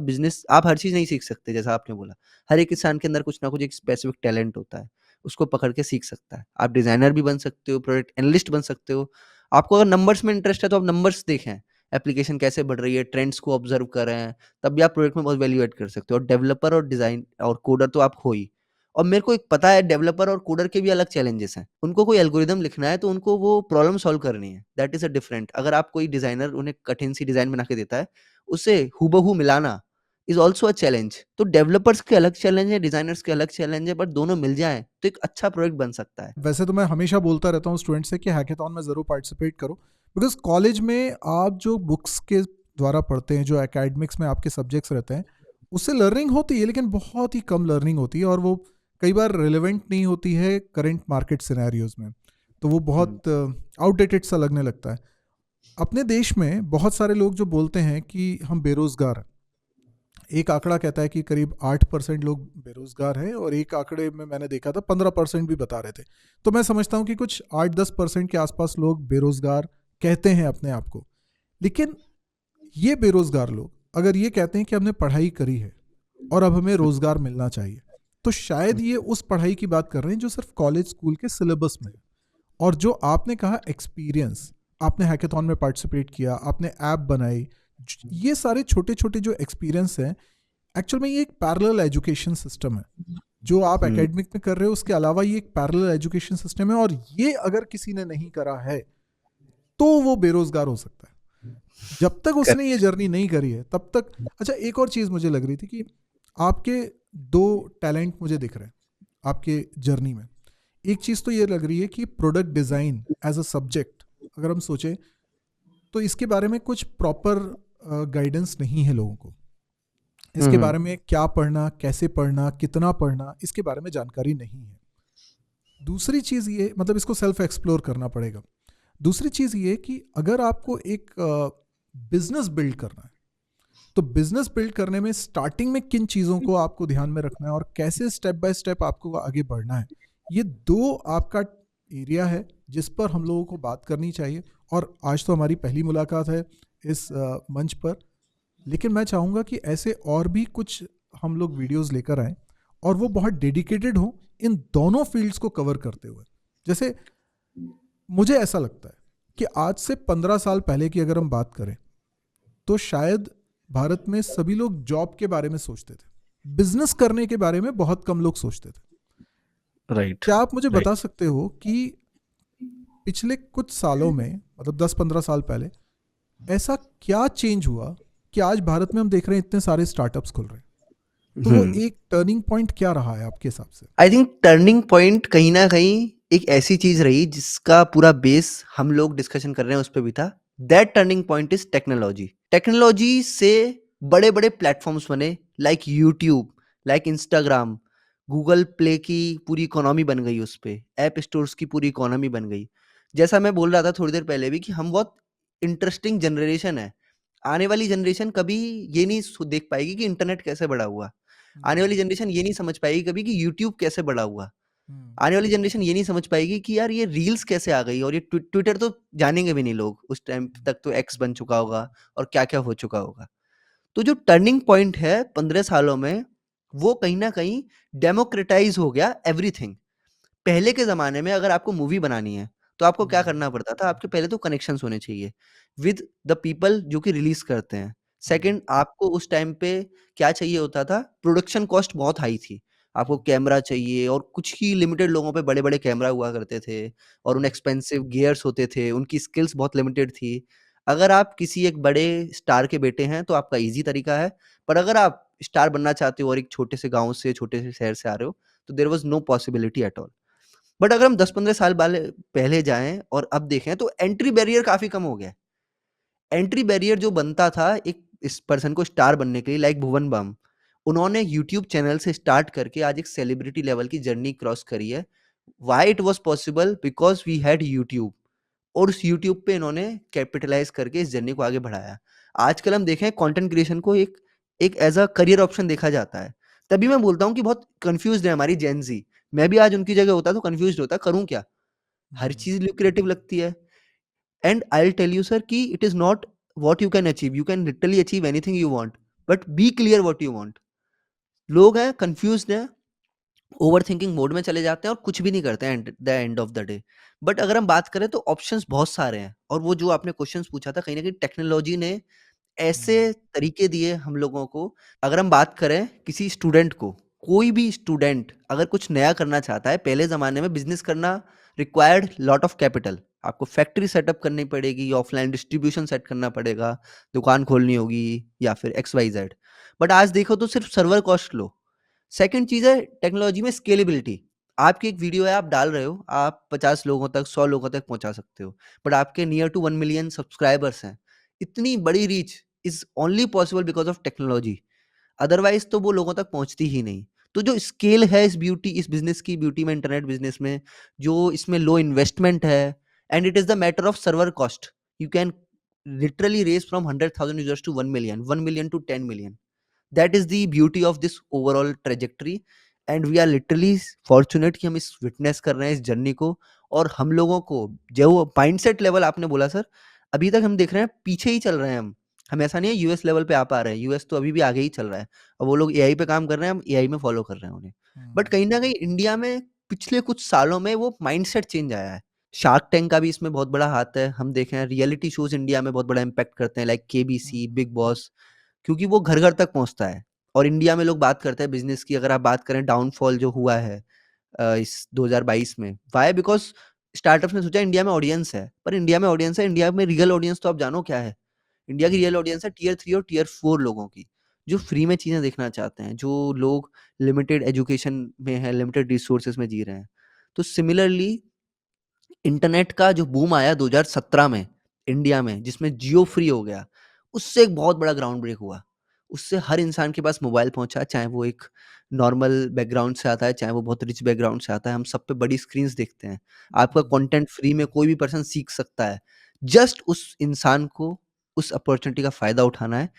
आप हर चीज़ नहीं सीख सकते, जैसा आपने बोला। हर एक इंसान के अंदर कुछ ना कुछ एक स्पेसिफिक टैलेंट होता है, उसको पकड़ के सीख सकता है। आप डिज़ाइनर भी बन सकते हो, प्रोडक्ट एनालिस्ट बन सकते हो। आपको अगर नंबर्स में इंटरेस्ट है तो आप नंबर्स देखें, एप्लीकेशन कैसे बढ़ रही है, ट्रेंड्स को ऑब्जर्व करें, तब भी आप प्रोडक्ट में बहुत वैल्यू ऐड कर सकते हो। और डेवलपर और डिज़ाइन और कोडर तो आप हो ही। और मेरे को एक पता है, डेवलपर और कोडर के भी अलग चैलेंजेस हैं। उनको कोई एल्गोरिदम लिखना है तो उनको वो प्रॉब्लम सॉल्व करनी है, दैट इज़ अ डिफरेंट। अगर आप कोई डिज़ाइनर उन्हें कठिन सी डिज़ाइन बना के देता है, उसे हूबहू मिलाना इज़ ऑल्सो अ चैलेंज। तो डेवलपर्स के अलग चैलेंज है, डिज़ाइनर्स के अलग चैलेंज है, बट दोनों मिल जाएँ तो एक अच्छा प्रोडक्ट बन सकता है। वैसे तो मैं हमेशा बोलता रहता हूँ स्टूडेंट से कि हैकेथॉन में ज़रूर पार्टिसिपेट करो, बिकॉज कॉलेज में आप जो बुक्स के द्वारा पढ़ते हैं, जो एकेडमिक्स में आपके सब्जेक्ट्स रहते हैं, उससे लर्निंग होती है, लेकिन बहुत ही कम लर्निंग होती है, और वो कई बार रिलेवेंट नहीं होती है करंट मार्केट सिनेरियोज में। तो वो हुँ, बहुत आउटडेटेड सा लगने लगता है। अपने देश में बहुत सारे लोग जो बोलते हैं कि हम बेरोजगार हैं। एक आंकड़ा कहता है कि करीब 8% लोग बेरोजगार हैं, और एक आंकड़े में मैंने देखा था 15% भी बता रहे थे। तो मैं समझता हूँ कि कुछ 8-10% के आसपास लोग बेरोजगार कहते हैं अपने आप को। लेकिन ये बेरोजगार लोग अगर ये कहते हैं कि हमने पढ़ाई करी है और अब हमें हुँ, रोजगार मिलना चाहिए, तो शायद हुँ, ये उस पढ़ाई की बात कर रहे हैं जो सिर्फ कॉलेज स्कूल के सिलेबस में है। और जो आपने कहा एक्सपीरियंस, आपने हैकेथॉन में पार्टिसिपेट किया, आपने ऐप बनाई, ये सारे छोटे छोटे जो एक्सपीरियंस हैं, एक्चुअल में ये एक पैरेलल एजुकेशन सिस्टम है। जो आप हुँ, एकेडमिक में कर रहे हो उसके अलावा ये एक पैरेलल एजुकेशन सिस्टम है, और ये अगर किसी ने नहीं करा है तो वो बेरोजगार हो सकता है। जब तक उसने ये करेक्ट। जर्नी नहीं करी है तब तक। अच्छा, एक और चीज मुझे लग रही थी कि आपके दो टैलेंट मुझे दिख रहे हैं आपके जर्नी में। एक चीज तो ये लग रही है कि product design as a subject अगर हम सोचें, तो इसके बारे में कुछ प्रॉपर गाइडेंस नहीं है लोगों को। हुँ, इसके हुँ, बारे में क्या पढ़ना, कैसे पढ़ना, कितना पढ़ना, इसके बारे में जानकारी नहीं है। दूसरी चीज़ ये, मतलब इसको सेल्फ एक्सप्लोर करना पड़ेगा। दूसरी चीज़ ये कि अगर आपको एक बिजनेस बिल्ड करना है, तो बिजनेस बिल्ड करने में स्टार्टिंग में किन चीज़ों को आपको ध्यान में रखना है और कैसे स्टेप बाय स्टेप आपको आगे बढ़ना है, ये दो आपका एरिया है जिस पर हम लोगों को बात करनी चाहिए। और आज तो हमारी पहली मुलाकात है इस मंच पर, लेकिन मैं चाहूँगा कि ऐसे और भी कुछ हम लोग वीडियोस लेकर आएं, और वो बहुत डेडिकेटेड हो इन दोनों फील्ड्स को कवर करते हुए। जैसे मुझे ऐसा लगता है कि आज से 15 साल पहले की अगर हम बात करें, तो शायद भारत में सभी लोग जॉब के बारे में सोचते थे, बिजनेस करने के बारे में बहुत कम लोग सोचते थे। राइट, क्या आप मुझे राइट। बता सकते हो कि पिछले कुछ सालों में, मतलब 10-15 साल पहले, ऐसा क्या चेंज हुआ कि आज भारत में हम देख रहे हैं इतने सारे स्टार्टअप्स खुल रहे हैं? तो वो हुँ। एक टर्निंग पॉइंट क्या रहा है आपके हिसाब से? आई थिंक टर्निंग पॉइंट कहीं न कहीं एक ऐसी चीज़ रही जिसका पूरा बेस हम लोग डिस्कशन कर रहे हैं उस पे भी था। That turning point is technology. Technology से बड़े-बड़े प्लेटफ़ॉर्म्स बने, like YouTube, like Instagram, Google play की पूरी इकोनॉमी बन गई उस पे, ऐप स्टोर्स की पूरी इकोनॉमी बन गई। जैसा मैं बोल रहा था थोड़ी देर पहले भी कि हम बहुत इंटरेस्टिंग जनरेशन है। आने वाली जनरेशन कभी ये नहीं देख पाएगी कि इंटरनेट कैसे बढ़ा हुआ। आने वाली जनरेशन ये नहीं समझ पाएगी कभी कि यूट्यूब कैसे बड़ा हुआ। आने वाली जनरेशन ये नहीं समझ पाएगी कि यार ये रील्स कैसे आ गई, और ये ट्विटर तो जानेंगे भी नहीं लोग। उस टाइम तक तो एक्स बन चुका होगा और क्या-क्या हो चुका होगा। तो जो टर्निंग पॉइंट है 15 सालों में, वो कहीं न कहीं डेमोक्रेटाइज़ हो गया एवरीथिंग। पहले के ज़माने में अगर आपको मूवी बनानी है, तो आपको क्या करना पड़ता था? आपके पहले तो कनेक्शंस होने चाहिए विद द पीपल जो कि रिलीज़ करते हैं। सेकंड, आपको उस टाइम पे क्या चाहिए होता था? प्रोडक्शन कॉस्ट बहुत हाई थी। आपको कैमरा चाहिए, और कुछ ही लिमिटेड लोगों पे बड़े-बड़े कैमरा हुआ करते थे, और उन एक्सपेंसिव गियर्स होते थे, उनकी स्किल्स बहुत लिमिटेड थी। अगर आप किसी एक बड़े स्टार के बेटे हैं, तो आपका ईज़ी तरीका है, पर अगर आप स्टार बनना चाहते हो और एक छोटे से गाँव से, छोटे से शहर से आ रहे हो, तो there was no possibility at all. But अगर हम 10-15 साल बाले पहले जाएँ और अब देखें, तो एंट्री बैरियर काफ़ी कम हो गया है। एंट्री बैरियर जो बनता था एक इस पर्सन को स्टार बनने के लिए, लाइक भुवन बाम, उन्होंने यूट्यूब चैनल से स्टार्ट करके आज एक सेलिब्रिटी लेवल की जर्नी क्रॉस करी है। Why it was possible? Because we had YouTube, और उस यूट्यूब पे इन्होंने कैपिटलाइज़ करके इस जर्नी को आगे बढ़ाया। आजकल हम देखें कंटेंट क्रिएशन को एक एक एज अ करियर ऑप्शन देखा जाता है। तभी मैं बोलता हूँ कि बहुत कंफ्यूज्ड है हमारी जेन ज़ी। मैं भी आज उनकी जगह होता तो कंफ्यूज्ड होता, करूँ क्या? हर चीज़ ल्यूक्रेटिव लगती है। And I will tell you sir कि it is not what you can achieve, you can literally achieve anything you want, but be clear what you want. लोग हैं, कंफ्यूज्ड हैं, ओवरथिंकिंग मोड में चले जाते हैं और कुछ भी नहीं करते हैं eight the end of the day. But अगर हम बात करें तो ऑप्शंस बहुत सारे हैं, और वो जो आपने क्वेश्चंस पूछा था, कहीं न कहीं टेक्नोलॉजी ने ऐसे तरीके दिए हम लोगों को। अगर हम बात करें किसी स्टूडेंट को, कोई भी स्टूडेंट अगर कुछ नया करना चाहता है, पहले ज़माने में बिज़नेस करना रिक्वायर्ड लॉट ऑफ कैपिटल। आपको फैक्ट्री सेटअप करनी पड़ेगी, ऑफलाइन डिस्ट्रीब्यूशन सेट करना पड़ेगा, दुकान खोलनी होगी या फिर एक्स, वाई, ज़ेड। बट आज देखो तो सिर्फ सर्वर कॉस्ट लो। सेकंड चीज़ है टेक्नोलॉजी में स्केलेबिलिटी। आपकी एक वीडियो है, आप डाल रहे हो, आप 50 लोगों तक, 100 लोगों तक पहुँचा सकते हो। बट आपके नियर टू 1 मिलियन सब्सक्राइबर्स हैं। इतनी बड़ी reach is only possible because of technology. Otherwise तो वो लोगों तक पहुँचती ही नहीं। तो जो स्केल है इस बिज़नेस की, ब्यूटी में, इंटरनेट बिज़नेस में, जो इसमें लो इन्वेस्टमेंट है, and it is the matter of server cost. You can literally raise from 100,000 users to 1 million, 1 million to 10 million. That is the beauty of this overall trajectory. And we are literally fortunate कि हम इस witness कर रहे हैं इस journey को। और हम लोगों को जो माइंडसेट लेवल आपने बोला सर, अभी तक हम देख रहे हैं पीछे ही चल रहे हैं हम ऐसा नहीं है यूएस लेवल पे आ पा रहे हैं। यूएस तो अभी भी आगे ही चल रहा है, और वो लोग एआई पे काम कर रहे हैं, हम एआई में फॉलो कर रहे हैं उन्हें। बट कहीं ना कहीं इंडिया में पिछले कुछ सालों में वो माइंडसेट चेंज आया है। शार्क टैंक का भी इसमें बहुत बड़ा हाथ है। हम देखें रियलिटी शोज इंडिया में बहुत बड़ा इम्पैक्ट करते हैं, लाइक केबीसी, बिग बॉस, क्योंकि वो घर-घर तक पहुँचता है। और इंडिया में लोग बात करते हैं बिज़नेस की, अगर आप बात करें डाउनफॉल जो हुआ है इस 2022 में, व्हाई? बिकॉज़ स्टार्टअप्स ने सोचा इंडिया में ऑडियंस है, पर इंडिया में ऑडियंस है, इंडिया में रियल ऑडियंस तो आप जानो क्या है? इंडिया की रियल ऑडियंस है टियर 3 और टियर 4 लोगों की, जो फ्री में चीज़ें देखना चाहते हैं, जो लोग लिमिटेड एजुकेशन में हैं, लिमिटेड रिसोर्सेज़ में जी रहे हैं। तो सिमिलरली इंटरनेट का जो बूम आया 2017 में इंडिया में, जिसमें जियो फ्री हो गया, उससे एक बहुत बड़ा ग्राउंड ब्रेक हुआ। उससे हर इंसान के पास मोबाइल पहुँचा, चाहे वो एक नॉर्मल बैकग्राउंड से आता है, चाहे वो बहुत रिच बैकग्राउंड से आता है, हम सब पे बड़ी स्क्रीन्स देखते हैं। आपका कंटेंट फ्री में कोई भी पर्सन सीख सकता है। जस्ट उस इंसान को उस अपॉर्च्युनिटी का फ़ायदा उठाना है,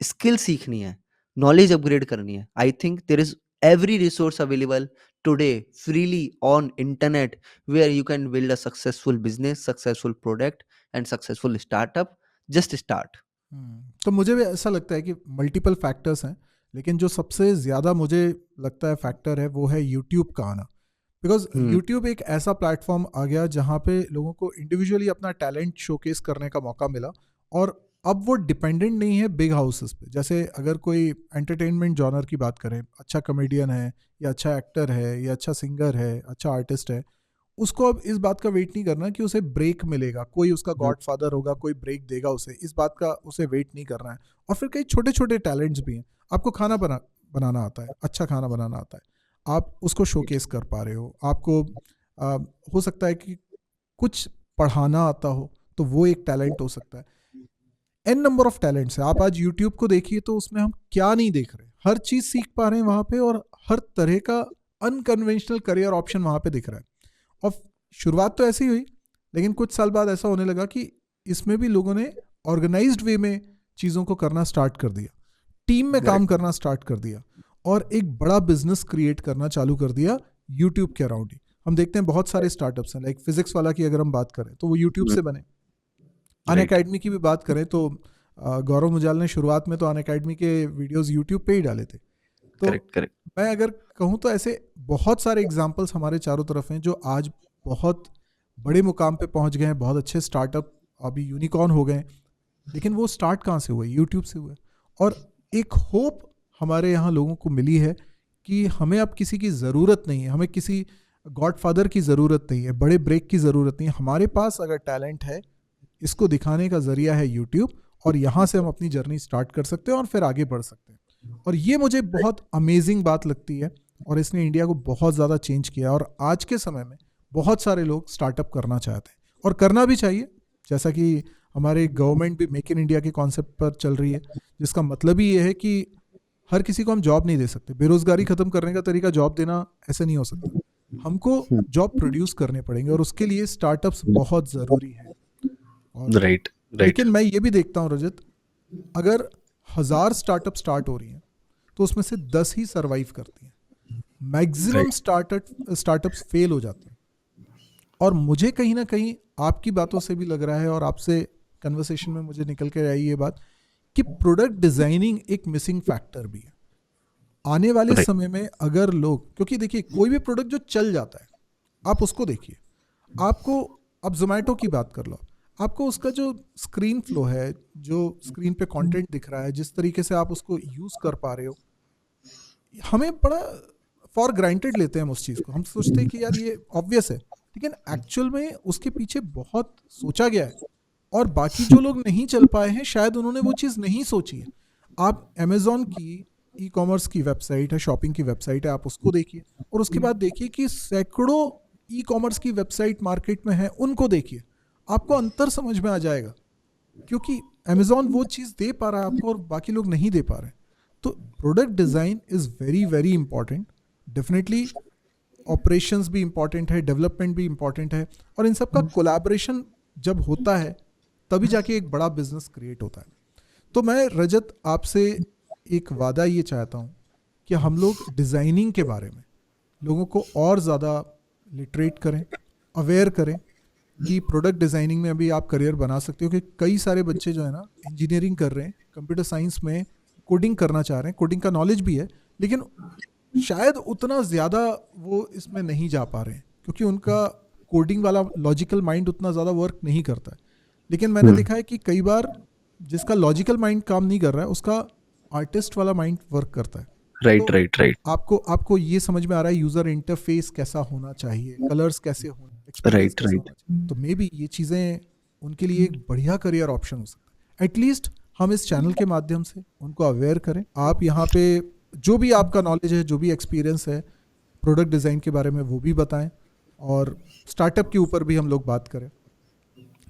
स्किल सीखनी है, नॉलेज अपग्रेड करनी है। I think there is every resource available today freely on internet where you can build a successful business, successful product and successful startup. Just start. तो मुझे भी ऐसा लगता है कि मल्टीपल फैक्टर्स हैं, लेकिन जो सबसे ज़्यादा मुझे लगता है फैक्टर है वो है यूट्यूब का आना। बिकॉज यूट्यूब एक ऐसा प्लेटफॉर्म आ गया जहाँ पे लोगों को इंडिविजुअली अपना टैलेंट शोकेस करने का मौका मिला, और अब वो डिपेंडेंट नहीं है बिग हाउसेस पे। जैसे अगर कोई एंटरटेनमेंट जॉनर की बात करें, अच्छा कॉमेडियन है या अच्छा एक्टर है या अच्छा सिंगर है, अच्छा आर्टिस्ट है, उसको अब इस बात का वेट नहीं करना कि उसे ब्रेक मिलेगा, कोई उसका हम्म, गॉडफादर होगा, कोई ब्रेक देगा उसे, इस बात का उसे वेट नहीं करना है। और फिर कई छोटे छोटे टैलेंट्स भी हैं। आपको खाना बनाना आता है, अच्छा खाना बनाना आता है, आप उसको शोकेस कर पा रहे हो। आपको आ, हो सकता है कि कुछ पढ़ाना आता हो, तो वो एक टैलेंट हो सकता है। एन नंबर ऑफ टैलेंट्स है। आप आज यूट्यूब को देखिए तो उसमें हम क्या नहीं देख रहे, हर चीज़ सीख पा रहे हैं वहाँ पे, और हर तरह का अनकन्वेंशनल करियर ऑप्शन वहाँ पे दिख रहा है। और शुरुआत तो ऐसी हुई, लेकिन कुछ साल बाद ऐसा होने लगा कि इसमें भी लोगों ने ऑर्गेनाइज्ड वे में चीज़ों को करना स्टार्ट कर दिया, टीम में काम करना स्टार्ट कर दिया, और एक बड़ा बिजनेस क्रिएट करना चालू कर दिया यूट्यूब के अराउंड ही। हम देखते हैं बहुत सारे स्टार्टअप्स हैं, लाइक फिजिक्स वाला की अगर हम बात करें तो वो यूट्यूब से बने। अन राइट। अकेडमी की भी बात करें तो गौरव मुजाल ने शुरुआत में तो अन अकेडमी के वीडियोस यूट्यूब पे ही डाले थे। तो करेक्ट, करेक्ट। मैं अगर कहूँ तो ऐसे बहुत सारे एग्जाम्पल्स हमारे चारों तरफ हैं जो आज बहुत बड़े मुकाम पे पहुंच गए हैं, बहुत अच्छे स्टार्टअप अभी यूनिकॉर्न हो गए हैं। लेकिन वो स्टार्ट कहाँ से हुए? यूट्यूब से हुए। और एक होप हमारे यहाँ लोगों को मिली है कि हमें अब किसी की ज़रूरत नहीं है, हमें किसी गॉडफादर की ज़रूरत नहीं है, बड़े ब्रेक की ज़रूरत नहीं है। हमारे पास अगर टैलेंट है, इसको दिखाने का ज़रिया है यूट्यूब, और यहाँ से हम अपनी जर्नी स्टार्ट कर सकते हैं और फिर आगे बढ़ सकते हैं। और ये मुझे बहुत अमेजिंग बात लगती है, और इसने इंडिया को बहुत ज़्यादा चेंज किया। और आज के समय में बहुत सारे लोग स्टार्टअप करना चाहते हैं, और करना भी चाहिए। जैसा कि हमारे गवर्नमेंट भी मेक इन इंडिया के कॉन्सेप्ट पर चल रही है, जिसका मतलब ही ये है कि हर किसी को हम जॉब नहीं दे सकते। बेरोजगारी खत्म करने का तरीका जॉब देना ऐसे नहीं हो सकता। हमको जॉब प्रोड्यूस करने पड़ेंगे, और उसके लिए स्टार्टअप्स बहुत ज़रूरी है। और राइट, राइट। लेकिन मैं ये भी देखता हूँ रजत, अगर 1000 स्टार्टअप स्टार्ट हो रही हैं तो उसमें से 10 ही सरवाइव करती हैं, मैक्सिमम स्टार्टअप्स फेल हो जाते हैं। और मुझे कहीं ना कहीं आपकी बातों से भी लग रहा है और आपसे कन्वर्सेशन में मुझे निकल के आई ये बात कि प्रोडक्ट डिजाइनिंग एक मिसिंग फैक्टर भी है आने वाले समय में। अगर लोग, क्योंकि देखिए कोई भी प्रोडक्ट जो चल जाता है आप उसको देखिए, आपको, अब जोमेटो की बात कर लो, आपको उसका जो स्क्रीन फ्लो है, जो स्क्रीन पे कंटेंट दिख रहा है, जिस तरीके से आप उसको यूज कर पा रहे हो, हमें बड़ा फॉर ग्रांटेड लेते हैं हम उस चीज़ को। हम सोचते हैं कि यार ये ऑब्वियस है, लेकिन एक्चुअल में उसके पीछे बहुत सोचा गया है और बाकी जो लोग नहीं चल पाए हैं शायद उन्होंने वो चीज़ नहीं सोची है। आप अमेजोन की ई कॉमर्स की वेबसाइट है, शॉपिंग की वेबसाइट है, आप उसको देखिए और उसके बाद देखिए कि सैकड़ों ई कॉमर्स की वेबसाइट मार्केट में है, उनको देखिए, आपको अंतर समझ में आ जाएगा। क्योंकि अमेजोन वो चीज़ दे पा रहा है आपको और बाकी लोग नहीं दे पा रहे हैं। तो product design is very very important. Definitely operations भी इंपॉर्टेंट है, डेवलपमेंट भी इंपॉर्टेंट है, और इन सब का कोलैबोरेशन जब होता है तभी जाके एक बड़ा बिजनेस क्रिएट होता है। तो मैं रजत आपसे एक वादा ये चाहता हूँ कि हम लोग डिज़ाइनिंग के बारे में लोगों को और ज़्यादा लिटरेट करें, अवेयर करें कि प्रोडक्ट डिज़ाइनिंग में अभी आप करियर बना सकते हो। कि कई सारे बच्चे जो है ना इंजीनियरिंग कर रहे हैं, कंप्यूटर साइंस में कोडिंग करना चाह रहे हैं, कोडिंग का नॉलेज भी है, लेकिन शायद उतना ज़्यादा वो इसमें नहीं जा पा रहे हैं क्योंकि उनका कोडिंग वाला लॉजिकल माइंड उतना ज़्यादा वर्क नहीं करता है। लेकिन मैंने देखा है कि कई बार जिसका लॉजिकल माइंड काम नहीं कर रहा है उसका आर्टिस्ट वाला माइंड वर्क करता है। राइट। आपको ये समझ में आ रहा है यूज़र इंटरफेस कैसा होना चाहिए, कलर्स कैसे होना, एक्सपीरियंस कैसा होना चाहिए। तो मे बी ये चीज़ें उनके लिए एक बढ़िया करियर ऑप्शन हो सकता है। एटलीस्ट हम इस चैनल के माध्यम से उनको अवेयर करें। आप यहाँ पे जो भी आपका नॉलेज है, जो भी एक्सपीरियंस है प्रोडक्ट डिज़ाइन के बारे में, वो भी बताएं और स्टार्टअप के ऊपर भी हम लोग बात करें।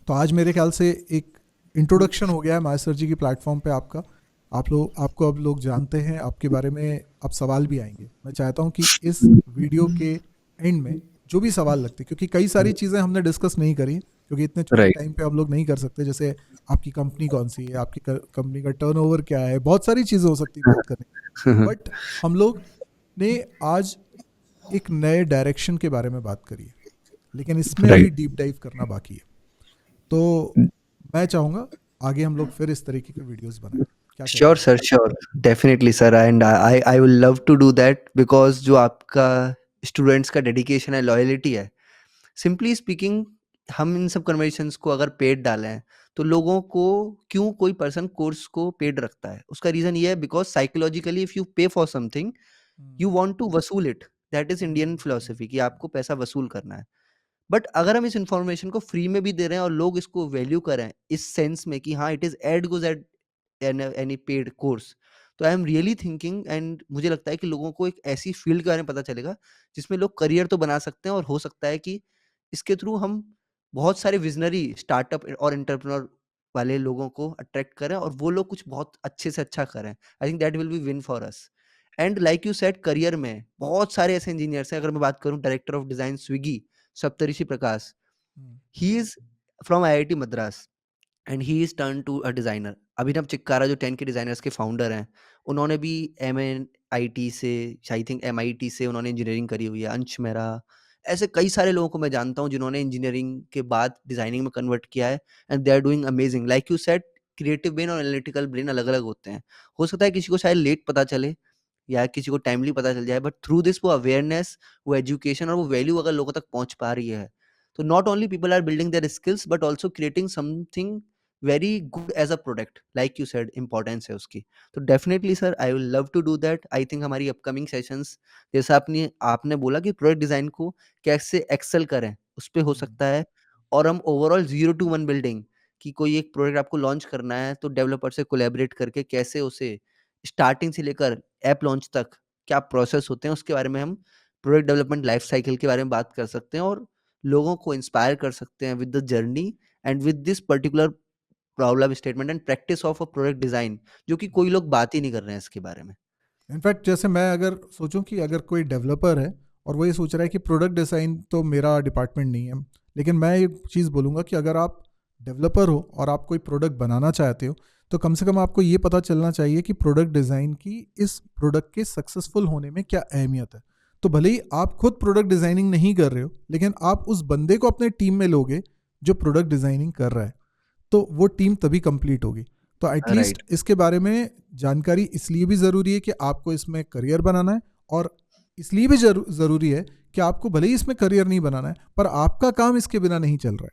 तो आज मेरे ख्याल से एक इंट्रोडक्शन हो गया है मायसर्जी की प्लेटफॉर्म पे आपका। आपको अब लोग जानते हैं, आपके बारे में अब सवाल भी आएंगे। मैं चाहता हूं कि इस वीडियो के एंड में जो भी सवाल लगते, क्योंकि कई सारी चीज़ें हमने डिस्कस नहीं करी क्योंकि इतने छोटे टाइम पे हम लोग नहीं कर सकते, जैसे आपकी कंपनी कौन सी है, आपकी कंपनी का टर्नओवर क्या है, बहुत सारी चीज़ें हो सकती है बात करने। बट हम लोग ने आज एक नए डायरेक्शन के बारे में बात करी है, लेकिन इसमें अभी डीप डाइव करना बाकी है। तो मैं चाहूँगा आगे हम लोग फिर इस तरीके के वीडियोस बनाएं। Sure sir, sure, definitely sir, and I will love to do that, because जो आपका स्टूडेंट्स का डेडिकेशन है, लॉयलिटी है, सिंपली स्पीकिंग, हम इन सब कन्वर्सेशंस को अगर पेड डालें तो लोगों को, क्यों कोई पर्सन कोर्स को पेड रखता है, उसका रीजन ये है because psychologically if you pay for something you want to वसूल it. That is Indian philosophy कि आपको पैसा वसूल करना है। बट अगर हम इस इंफॉर्मेशन को फ्री में भी दे रहे हैं और लोग इसको वैल्यू करें इस सेंस में कि हाँ it is ad goes at any paid course, तो I am really thinking, and मुझे लगता है कि लोगों को एक ऐसी फील्ड के बारे में पता चलेगा जिसमें लोग करियर तो बना सकते हैं, और हो सकता है कि इसके थ्रू हम बहुत सारे विजनरी स्टार्टअप और एंटरप्रेन्योर वाले लोगों को अट्रैक्ट करें और वो लोग कुछ बहुत अच्छे से अच्छा करें। I think that will be win for us. And like you said, career में बहुत सारे ऐसे इंजीनियर्स हैं। अगर मैं बात करूं director of design Swiggy, Saptarishi Prakash, he is from IIT Madras and he is turn to a designer. Abhinav Chikara जो 10 के डिजाइनर्स के फाउंडर हैं, उन्होंने भी MNIT से, आई थिंक MIT से उन्होंने इंजीनियरिंग करी हुई है। अंश मेहरा, ऐसे कई सारे लोगों को मैं जानता हूँ जिन्होंने इंजीनियरिंग के बाद डिजाइनिंग में कन्वर्ट किया है, and they are doing amazing. Like you said, creative brain और एनालिटिकल ब्रेन अलग अलग होते हैं। हो सकता है किसी को शायद लेट पता चले या किसी को टाइमली पता चल जाए, बट थ्रू दिस वो अवेयरनेस, वो एजुकेशन और वो वैल्यू अगर लोगों तक पहुंच पा रही है, तो not only people are building their skills but also creating something very good as a product. Like you said, importance है उसकी। तो definitely sir, I will love to do that. I think हमारी अपकमिंग सेशंस, जैसा आपने आपने बोला कि product design को कैसे एक्सेल करें, उस पर हो सकता है। और हम ओवरऑल 0 to 1 बिल्डिंग, कि कोई एक प्रोडक्ट आपको लॉन्च करना है तो डेवलपर से कोलैबोरेट करके कैसे उसे स्टार्टिंग से लेकर ऐप लॉन्च तक क्या प्रोसेस होते हैं, उसके बारे में हम प्रोडक्ट डेवलपमेंट लाइफ साइकिल के बारे में बात कर सकते हैं और लोगों को इंस्पायर कर सकते हैं with the journey and with this particular problem statement and practice of a product design, जो कि कोई लोग बात ही नहीं कर रहे हैं इसके बारे में। इनफैक्ट जैसे मैं अगर सोचूं कि अगर कोई डेवलपर है और वो ये सोच रहा है कि प्रोडक्ट डिज़ाइन तो मेरा डिपार्टमेंट नहीं है, लेकिन मैं एक चीज़ बोलूँगा कि अगर आप डेवलपर हो और आप कोई प्रोडक्ट बनाना चाहते हो तो कम से कम आपको ये पता चलना चाहिए कि प्रोडक्ट डिज़ाइन की इस प्रोडक्ट के सक्सेसफुल होने में क्या अहमियत है। तो भले ही आप खुद प्रोडक्ट डिज़ाइनिंग नहीं कर रहे हो, लेकिन आप उस बंदे को अपने टीम में लोगे जो प्रोडक्ट डिज़ाइनिंग कर रहा है, तो वो टीम तभी कंप्लीट होगी। तो एटलीस्ट राइट, इसके बारे में जानकारी इसलिए भी ज़रूरी है कि आपको इसमें करियर बनाना है, और इसलिए भी ज़रूरी है कि आपको भले ही इसमें करियर नहीं बनाना है, पर आपका काम इसके बिना नहीं चल रहा है,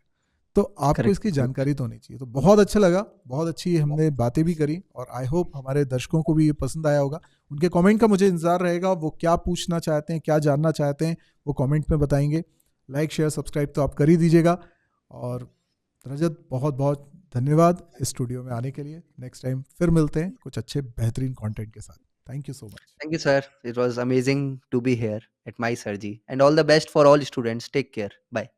तो आपको करेक्ट, इसकी करेक्ट। जानकारी तो होनी चाहिए। तो बहुत अच्छा लगा, बहुत अच्छी हमने बातें भी करी, और आई होप हमारे दर्शकों को भी ये पसंद आया होगा। उनके कमेंट का मुझे इंतज़ार रहेगा, वो क्या पूछना चाहते हैं, क्या जानना चाहते हैं, वो कमेंट में बताएंगे। लाइक शेयर सब्सक्राइब तो आप कर ही दीजिएगा। और रजत, बहुत बहुत धन्यवाद इस स्टूडियो में आने के लिए। नेक्स्ट टाइम फिर मिलते हैं कुछ अच्छे बेहतरीन कंटेंट के साथ। Thank you so much. Thank you, sir. It was amazing to be here at my Sarji. And all the best for all students. Take care. Bye.